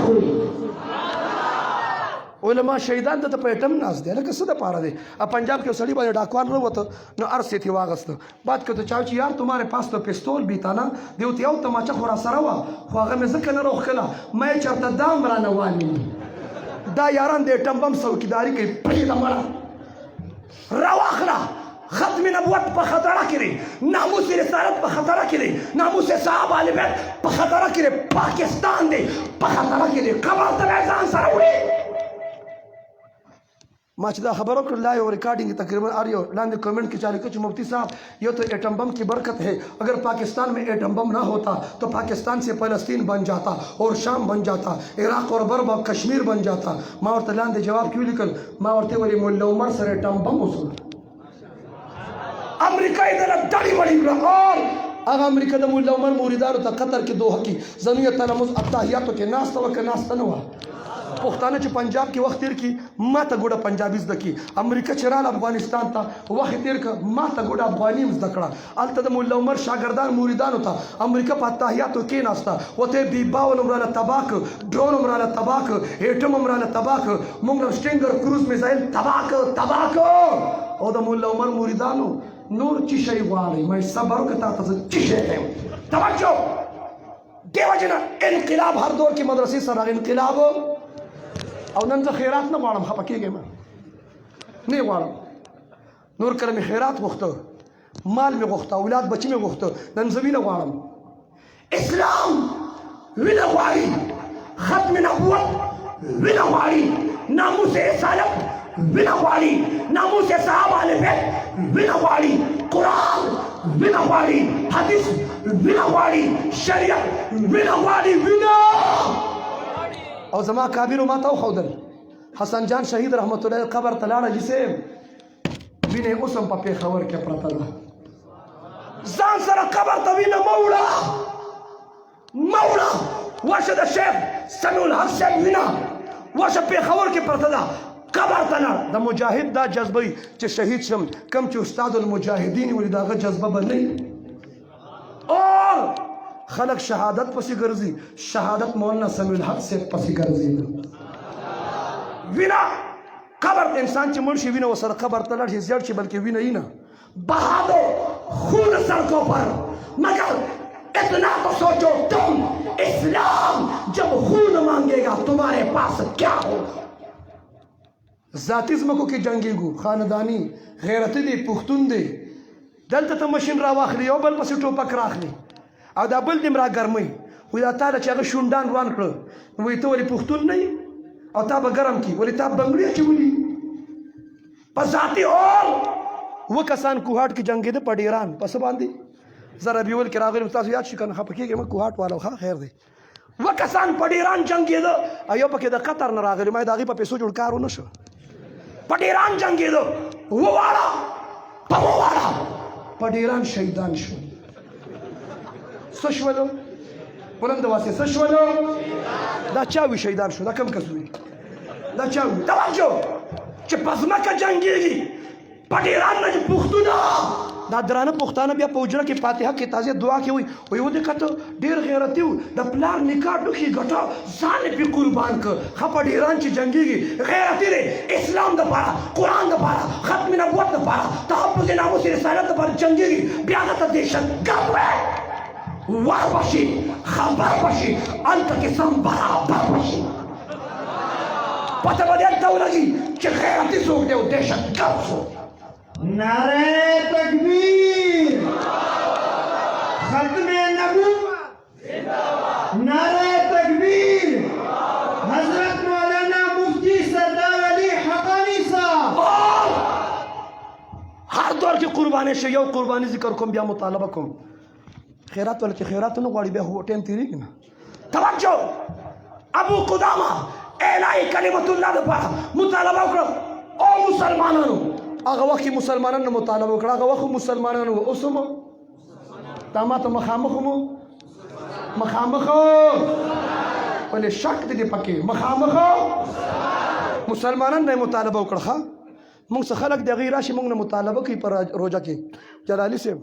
علماء شهیدان ته په اټم ناز دی لکه څه د پاره دی پنجاب کې سړی باندې ډاکوان وروته نو ارسه تھی واغست بات کته چاو چې یار تمہارے پاس تو پستول بھی تا نا دیوت یو تماچا خورا سره وا خو هغه مې ځکه نه روخلا مې چرته دام را نه وانی دا یاران د اټم بم څوکیداری کوي پرې د مړه راواخلا ختم نبوت په خطر کې دی ناموس رسالت په خطر کې دی ناموس صحابه علی بیت په خطر کې دی پاکستان دی په خطر کې دی قبر ته ځان سره وړي ما چې دا خبرو کړ لایو ریکارډینګ تقریبا ار یو لاندې کمنٹ کې چالو چې مفتی صاحب یہ تو ایٹم بم کی برکت ہے اگر پاکستان میں ایٹم بم نہ ہوتا تو پاکستان سے فلسطین بن جاتا اور شام بن جاتا عراق اور بربا کشمیر بن جاتا ما ورته لاندې جواب کیوں لیکل ما ورته ویلي مولا عمر سره ایٹم بم وصول امریکا ادھر دړي وړي اور هغه امریکا د مولا عمر مریدانو ته قطر کې دوه کې زنیه تلمذ التحیاتو کې ناس تو کې ناس تنوا پښتانه چې پنجاب کې وخت تیر کی ما ته ګوډه پنجابي زده کی امریکا چې رااله افغانستان ته وخت تیر ک ما ته ګوډه افغاني زده کړه الته د مولا عمر شاګردان مریدانو ته امریکا په تحیاتو کې ناستا وته بي باول عمراله تباک ډرون عمراله تباک ایټم عمراله تباک مونږ سټینګر کروز میزایل تباک او د مولا عمر مریدانو نور چی شي غواړي مې صبر وکړه تاسو چی شي توجه دیو جنا انقلاب هر دور کې مدرسې سره انقلاب او نن زه خیرات نه غواړم خفه کېږم نه غواړم نور کله مې خیرات غوښته مال مې غوښته اولاد بچي مې غوښته نن زه وینه غواړم اسلام وینه غواړي ختم نبوت وینه غواړي ناموس رسالت وینه غواړي ناموس صحابه علی بیت وینه غواړي قرآن وینه غواړي حدیث وینه غواړي شریعت وینه غواړي وینه او زما کابیرو ما ته وښودل حسن جان شهید رحمت الله قبر ته لاړه جسې وینې اوس هم په پېښور کې پرته ده ځان سره قبر ته وینه مه وړه ورشه د شیخ سمیع الحق صاحب وینه ورشه پېښور کې پرته ده قبر ته لاړه د مجاهد دا جذبه چې شهید شم کم چې استاد المجاهدین ولې د هغه جذبه به نه اور خلق شهادت پسې ګرځي شهادت مولانا سمیع الحق سے پسې ګرځي وینا قبر انسان چې مړ شي وینه وسره قبر ته لاړ شي زیړ شي بلکې وینه یې نه بہا دو خون سڑکوں پر مگر اتنا تو سوچو تم اسلام جب خون مانگے گا تمہارے پاس کیا ہوگا ذاتی زمکو کې جنگیږو خاندانی غیرتی دی پښتون دی دلته ته ماشین راواخلي یو بل پسې ټوپک راخلي او دا بل دې را ګرموي وایي دا تا چې هغه شونډان روان کړه وایي ته ولې پښتون نه یې او تا به ګرم کړي ولې تا بنګړي اچولي په ذاتي اور اووه کسان کوهاټ کې جنګېده په ډیران په څه باندې زه ربیول کې راغلی تاسو یاد شي که نه خفه کېږم کوهاټ والا ښه خیر دی اووه کسان په ډیران جنګېده او یو پکې د قطر نه راغلی ما د هغې په پیسو جوړ کار ونه شو په ډیران جنګېده اووه واړه په اووه واړه په ډیران شهیدان شول څه شولو بلند واسه څه شولو دا چا وي شهیدان شو دا کم کس وي دا چا وي توجه چې په ځمکه جنګېږي په ډیران نه چې پښتونه دا درانه پښتانه بیا په حجره کې فاتحه کې تازه دعا کې وي ودې کته ډېر غیرتي و د پلار نکاح ډوکې ګټه ځان یې پې قربان کړ ښه په ډیران چې جنګېږي غیرتي دی اسلام دپاره قرآن دپاره ختم نبوت دپاره تحفظ ناموس رسالت دپاره جنګېږي بیا هغه ته دهشتګرد وایي وار باشی خبر باشی انت قسم برابر باشی پتہ بدل تو لگی کہ غیرتی سوک دے و دہشت گرد سوک نعرہ تکبیر ختم نبوت نعرہ تکبیر حضرت مولانا مفتی سردار علی حقانی صاحب ہر دور کی قربانی سے یو قربانی ذکر کم بیا مطالبہ کم خیرات ولا چې خیرات نه غواړي بیا خو ټایم تېرېږي نه. توجه، ابو قدامه اعلی کلمت الله دپاره مطالبه وکړه. او مسلمانانو، هغه وخت کې مسلمانانو مطالبه وکړه، هغه وخت مسلمانانو اوس هم دا ماته مخامخ ولې شک دی پکې مخامخ مسلمانانو نه مطالبه وکړه. ښه موږ څه خلک د هغې راشي موږ نه مطالبه کوي په روژه کې. جلالي صاحب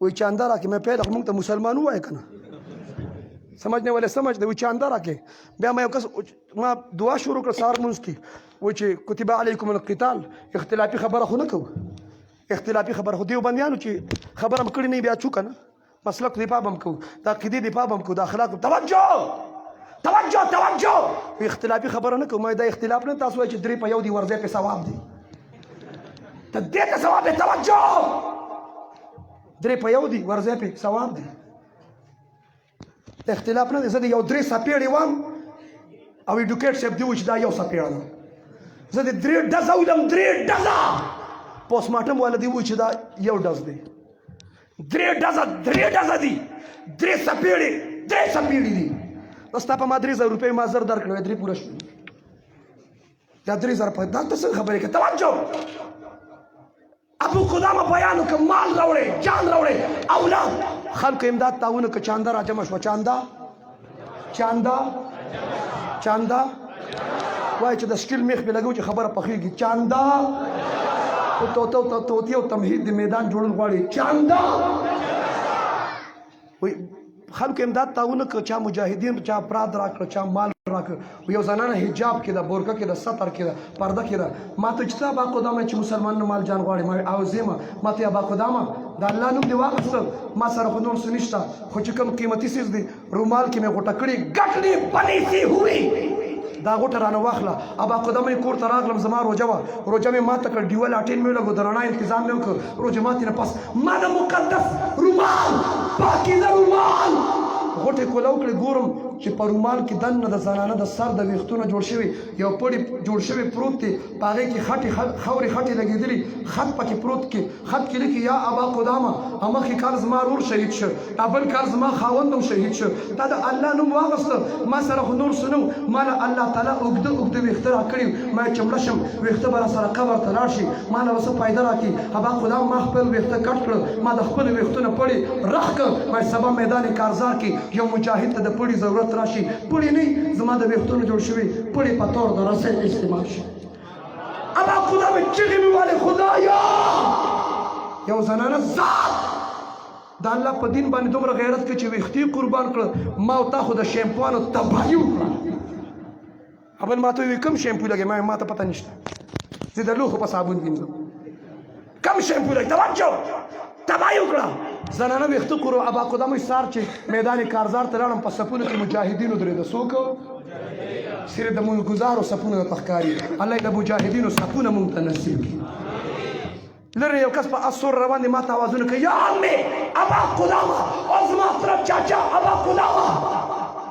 وایي چانده راکړې، مې پیدا موږ ته مسلمان ووایه که نه سمجھنے والے سمجھ دے. وایي چانده راکړې. بیا ما یو کس ما دعا شروع کړه سهار لمونځ کې، وایي چې کتب علیکم القتال، اختلافي خبره خو نه کوو، اختلافي خبره خو دیوبندیانو چې خبره هم کړې نه بیا چو که نه مسلک دفاع به هم کوو، د عقیدې دفاع به هم کوو، د اخلاق. توجه توجه توجه، اختلافي خبره نه کوو. ما دا اختلاف نه، تاسو وایئ چې درې په یو دي ورځی پې ثواب دی، ته دې ته ثواب دی. توجه، درې په یو دي ورځی پې ثواب دی، اختلاف نه دی. زه د یو درې څپېړې وم او ایډوکیټ صاحب دې وایي چې دا یو څپېړه ده، زه د درې ډزه ویلم، درې ډزه. پوسټ مارټم والا دې وایي چې دا یو ډز دی، درې ډزه دي، درې څپېړې دي. ستا په ما 3000 روپۍ ما زر درکړې، 3 پوره شوې، دا 3000 په دا ته څنګه خبرې کوې؟ توجه، ابو قدامه بیان وکړه، مال راوړې، جان راوړې، اولاد خلکو امداد تعاون وکړه. چانده را جمع شوه، چانده وایي چې د سټیل میخ پې لګوو چې خبره پخېږي. چانده توتی او تمهید د میدان جوړل غواړي. چانده وایي خلکو امداد تعاون وکړه، چا مجاهدین، چا افراد راکړه، چا مال راکړه. یو زنانه حجاب کې ده، بورکه کې ده، ستر کې ده، پرده کې ده. ما ته چې ته ابا قدامه چې مسلمانانو مال جان غواړي، ما او زیمه ما ته ابا قدامه د الله نوم دې واخیسته، ما سره خو نور څه نشته، خو چې کوم قیمتي څیز دی رومال کې مې غوټه کړې، ګټلې بنې سی ہوئی، دا غوټه رانه واخله. ابا قدامه کور ته راغلم، زما روژه وه، روژه مې ماته کړ، ډیوه لاټین مې ولګو، د رڼا انتظام مې وکړ، روژه ماتې نه پس ما د مقدس رومال، پاکیزه رومال غوټې کوله وکړې. ګورم چې په رومال کې دننه د زنانه د سر د ویښتونه جوړ شوي یو پړی جوړ شوی پروت دی، په هغې کې خاورې خټې لګېدلي، خط پکې پروت کې، خط کې لیکي یا ابا قدامه، مخکې کال زما رور شهید شو، بل کال زما خاوند هم شهید شو، تا د الله نوم واغسته، ما سره خو نور څه نه و، ما له الله تعالی اوږده ویښته راکړي، ما یې چې مړه شم ویښته به راسره قبر ته لاړ شي، ما له به څه فایده راکړي. ابا قدامه ما خپل ویښته کټ کړه، ما د خپلو ویښتونه پړې رخ کړ، ما سبا میدان کارزار کې یو مجاهد ته د پړي ضرورت راشي، پړي نه زما د ویښتونو جوړ شوي پړي په طور د رسۍ استعمال شي. ابا قدامه چغې مې والې، خدایا یو زنانه ذات د الله په دین باندې دومره غیرت کوي چې ویښتې قربان کړه، ما او تا خو د شیمپوانو تباهي وکړه. ابل ما ته وایي کوم شیمپو لګې؟ ما ته پته نشته، زه د لوښو په صابون وینځم، کوم شیمپو لګې؟ توجه، تباهي وکړه. زنانه ویښته قرو. ابا قدامه سار چې میدان کارزار ته لاړم، په صفونو کې مجاهدینو درېده، څوک؟ صرف د مونږګزارو صفونه درته ښکاري. الله د مجاهدینو صفونه مونږ ته نصیب کړي. لرې یو کس په اس سور روان دی، ما ته اوازونه کوي، یا عمې ابا قدامه، او زما طرف چاچا ابا قدامه.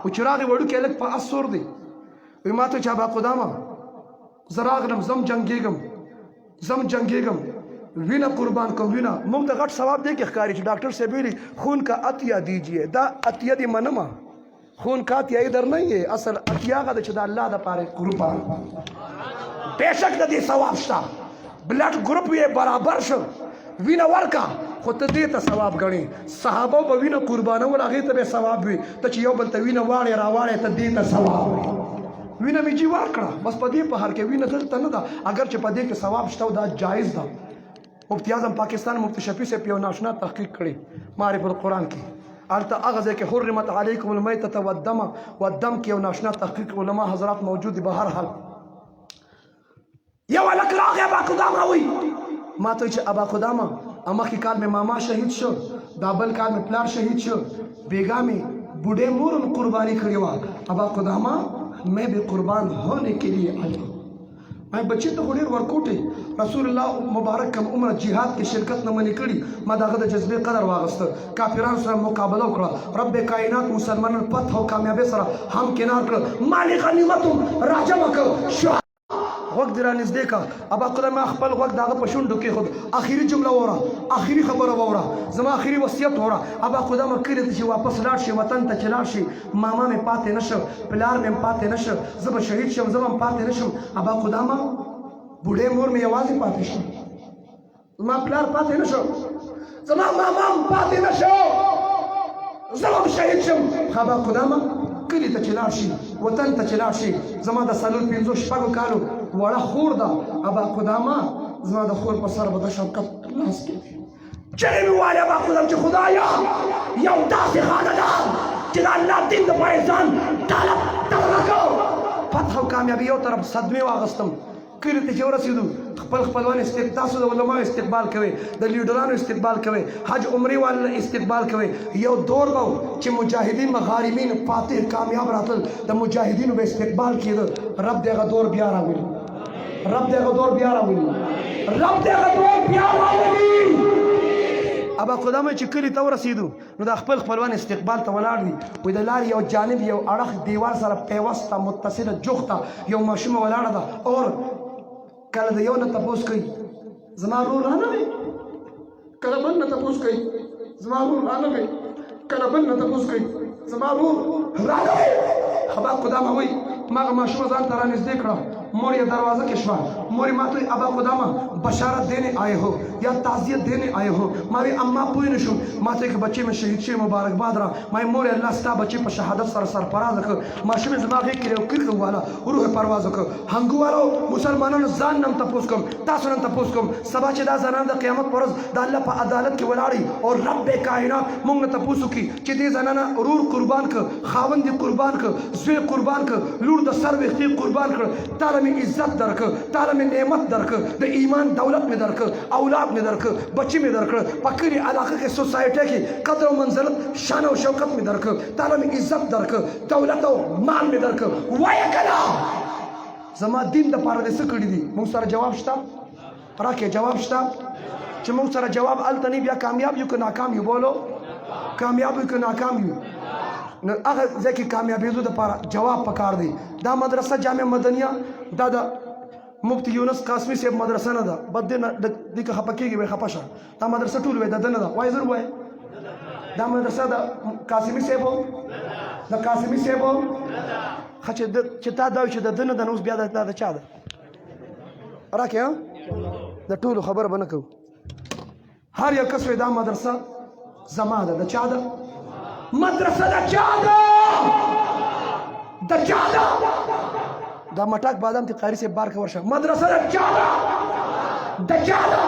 و چې راغی وړوکی هلک په اس سور دی، وایي ما ته چې ابا قدامه زه راغلم، زم جنګېږم، وینه قربان کوم، وینه. موږ ته غټ ثواب دی کې ښکاري چې ډاکټر صاحب ویلي خون کا عطیه دیجیے، دا عطیه دې منمه، خون کا عطیه در نه یې، اصل عطیه هغه ده چې د الله دپاره قربان. بېشک د دې ثواب شته، بلډ ګروپ یې برابر شو، وینه ورکه، خو ته دې ته ثواب ګڼې. صحابه به وینه قربانول، هغې ته به ثواب وي، ته چې یو بل ته وینه واړې راواړې ته دې ته ثواب وي. وینه مې جي ورکړه، بس په دې په هر کې وینه دلته نه ده، اگر چې په دې کې ثواب شته او دا جایز ده. مفتی اعظم پاکستان مفتی شفیع صاحب یو ناشنا تحقیق کړی معرف القرآن کې، هلته هغه ځای کې حرمت علیکم المیتة والدم کې یو ناشنا تحقیق علما حضرات موجود دي. به هر حال یو هلک راغی، ابا قدامه وایي ما ته چې ابا قدامه مخکې کال مې ماما شهید شو، دا بل کال مې پلار شهید شو، بیگا مې بوډھے مور قربانی کړې وه. ابا قدامه میں بھی قربان ہونے کے لیے آیا ہوں. मैं बच्चे तो ډېر ورکوټې رسول الله مبارک کوم عمر جهاد کې شرکت نه منې کړي، ما د هغه د جذبې قدر واغسته، کافرانو سره مقابله وکړه، رب کائنات مسلمانانو فتح او کامیابۍ سره هم کنار کړه، مال غنیمت راجمع کړ، وقت دې رانږدې کا ابا قدامه خپل وقت دغه په شونډو کېښود اخري جمله واوره اخري خبره واوره زما اخري وصیت واوره ابا قدامه کلي ته چې واپس لاړ شي وطن ته چې لاړ شي ماما مې پاتې نه شه پلار مې پاتې نه شه زه به شهید شم زه به هم پاتې نه شم ابا قدامه بوډۍ مور مې یوازې پاتې شم زما پلار پاتې نه شو زما ماما هم پاتې نه شو زه به هم شهید شم ابا قدامه کلي ته چې لاړ شي وطن ته چې لاړ شي زما د څلور پنځو شپږو کالو وړه خور ده ابا قدامه زما د خور په سر به د شفقت لاس کېږي چغې مې وویلې ابا قدام چې خدایا یو داسې خاندان چې د الله دین دپاره ځان طلب کړو فتح او کامیابي یو طرف صدمې واخیستم کلي ته چې ورسېدو خپل خپلوان تاسو د علماو استقبال کوئ د لیډرانو استقبال کوئ حج عمرې والو استقبال کوئ یو دور به چې مجاهدین به غارمین فاتح کامیاب راتل د مجاهدینو به استقبال کېده رب دې هغه دور بیا راولي رب دې هغه دور بیا راولي رب دې هغه دور بیا راولي ابا قدامه چې کلي ته ورسېدو نو د خپل خپلوان استقبال ته ولاړ دي وایي د لارې یو جانب یو اړخ دیوال سره پیوسته متصله جوخته یو ماشومه ولاړه ده اور کله د یو نه تپوس کوي زما ورور رانغی کله بل نه تپوس کوي زما ورور رانغی کله بل نه تپوس کوي زما ورور رانغی ابا قدامه وایي ما هغه ماشومه ځان ته رانږدې کړه مور یې دروازه کې شوه مور یې ما ته ابا قدامه بشارت دینے آئے ہو یا تعزیت دینے آئے ہو ما وی اما پوه نه شوم ما ته که بچې مې شهید شوی مبارکباد را ما یې مور الله ستا بچې په شهادت سره سرفراز کړ ماشوم یې زما غېږ کې یو کرښه وواله روح پرواز وکړ هنګو والو مسلمانانو ځان نم تپوس کوم تاسو نن تپوس کوم سبا چې دا زنان د قیامت پر ورځ د الله په عدالت کې ولاړي او رب کائنات موږ نه تپوس وکړي چې دې زنانه ورور قربان کړ خاوند یې قربان کړ زوی قربان کړ لور د سر ویښتې قربان کړ تاله مې عزت درکړ تاله مې نعمت درکړ د ایمان دولت مې درکړ اولاد مې درکړ بچی مې درکړ په کلي علاقه کې سوسایټۍ کې قدر او منزلت شان او شوکت مې درکړ تاله مې عزت درکړ دولت او مال مې درکړ وایه کنه زما دین دپاره دې څه کړي دي موږ سره جواب شته راکې جواب شته چې موږ سره جواب هلته نه بیا کامیاب یو که ناکام یو بولو کامیاب یو که ناکام یو نو هغه ځای کې کامیابېدو دپاره جواب پکار دی دا مدرسه جامع مدنیه دا د مفتی یونس قاسمی صاحب مدرسه نه ده بد دې نه دې که خفه کېږي وایي خفه شه دا مدرسه ټول وایي د ده نه ده وایي زر وایي دا مدرسه د قاسمي صاحب د قاسمي صاحب ښه چې تا دا وایي چې د ده نه ده نو اوس بیا دا د چا ده راکې د ټولو خبره به نه کوو هر یو کس وایي دا مدرسه زما ده د چا ده مدرسه د چا ده د چا ده دا مټاک بادام تی قاری سے بار کور شه مدرسه د چا ده د چا ده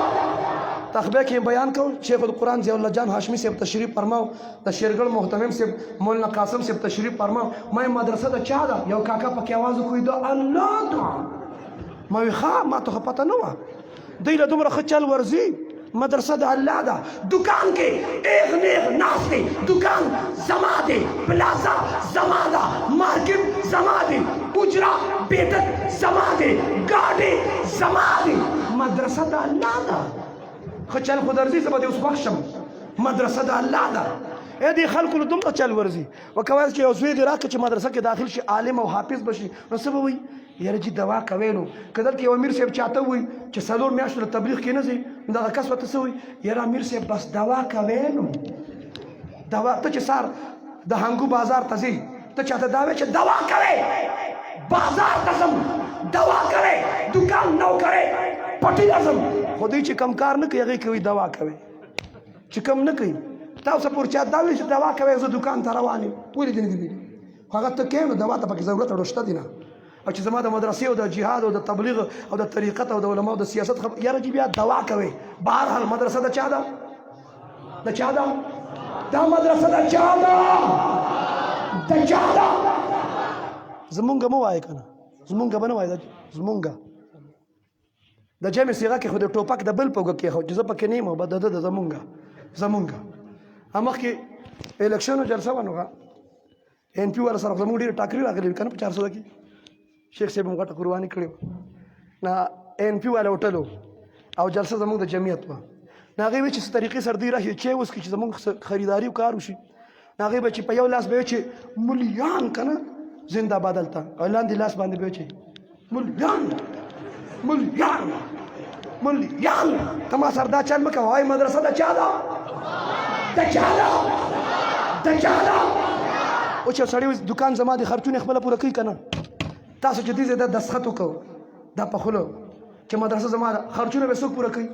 تخبه کې بیان کو شیخ القرآن ضیاء الله جان هاشمی صاحب تشریف فرماو د شیرګل محتمم صاحب مولانا قاسم صاحب تشریف فرماو ما مدرسه د چا ده یو کاکا پکې आवाज کوي د الله ده ما وی ښه ما ته پته نه و دوی له دومره ښه چل ورځي مدرسه د الله ده دکان کې ایک نیک ناس دی دکان زما دی پلازا زما ده مارکیټ زما دی اجرا بیٹک زما دی گاډي زما دی مدرسه د الله ده ښه چل خو درځي زه به دې اوس بخښم مدرسه د الله ده دې خلکو له دومره چل ورځي وکوایي چې یو زوی دې راکړه چې مدرسه کې داخل شي عالم او حافظ به شي نو څه به وایي یاره جي دوا کوي نو که دلته یو امیر صاحب چاته وایي چې څلور میاشتو له تبلیغ کې نه ځي نو دغه کس ورته څه وایي یاره امیر صاحب بس دوا کوي نو دوا ته چې سار د هنګو بازار ته ځي ته چاته دا وایي چې دوا کوي بازار ته ځم دوا کوي دکان نو کوي پټي ته ځم خو دوی چې کم کار نه کوي هغې کوي دوا کوي چې کم نه کوي تاسو پورې چا دا وایي چې دوا کوي زه دکان ته روان یم ولې دې نه دي ویلي خو هغه ته کوې نو دوا ته پکې ضرورت اړو شته دي نه او چې زما د مدرسې او د جهاد او د تبلیغ او د طریقت او د علماو د سیاست یاره جي بیا دوا کوي بهرحال مدرسه د چا ده د چا ده دا مدرسه د چا ده د چا ده زمونږ مه وایه که نه زمونږ به نه وایه زمونږ د جمع صیغه کې خو د ټوپک د بل په اوږه کېښود چې زه پکې نه یم به د ده د زمونږ مخکې الیکشن جلسه وه نو ان پي والا سره زموږ ډېرې ټاکرې راغلې وې که نه په 400 کې شیخ صاحب هم غټه قرباني کړې وه نه ان پي والا هوټل او جلسه زموږ د جمعیت وه نو هغې وایي چې څه طریقې سره دوی راشي چای وڅکي چې زموږ خریداري او کار وشي نو هغې به چې په یو لاس به وایي چې ملیان که نه زنده‌باد هلته او لاندې لاس باندې به وایي چې ملیان ملیان ته ما سره دا چل مه کوه. وایي مدرسه د چا ده؟ د چا ده؟ د چا ده؟ اوس یو سړی وایي دوکان زما د خرچونه خپله پوره کوي که نه؟ تاسو چې دې ځای ته دستخط وکړو دا په خوله چې مدرسه زما ده، خرچونه به څوک پوره کوي؟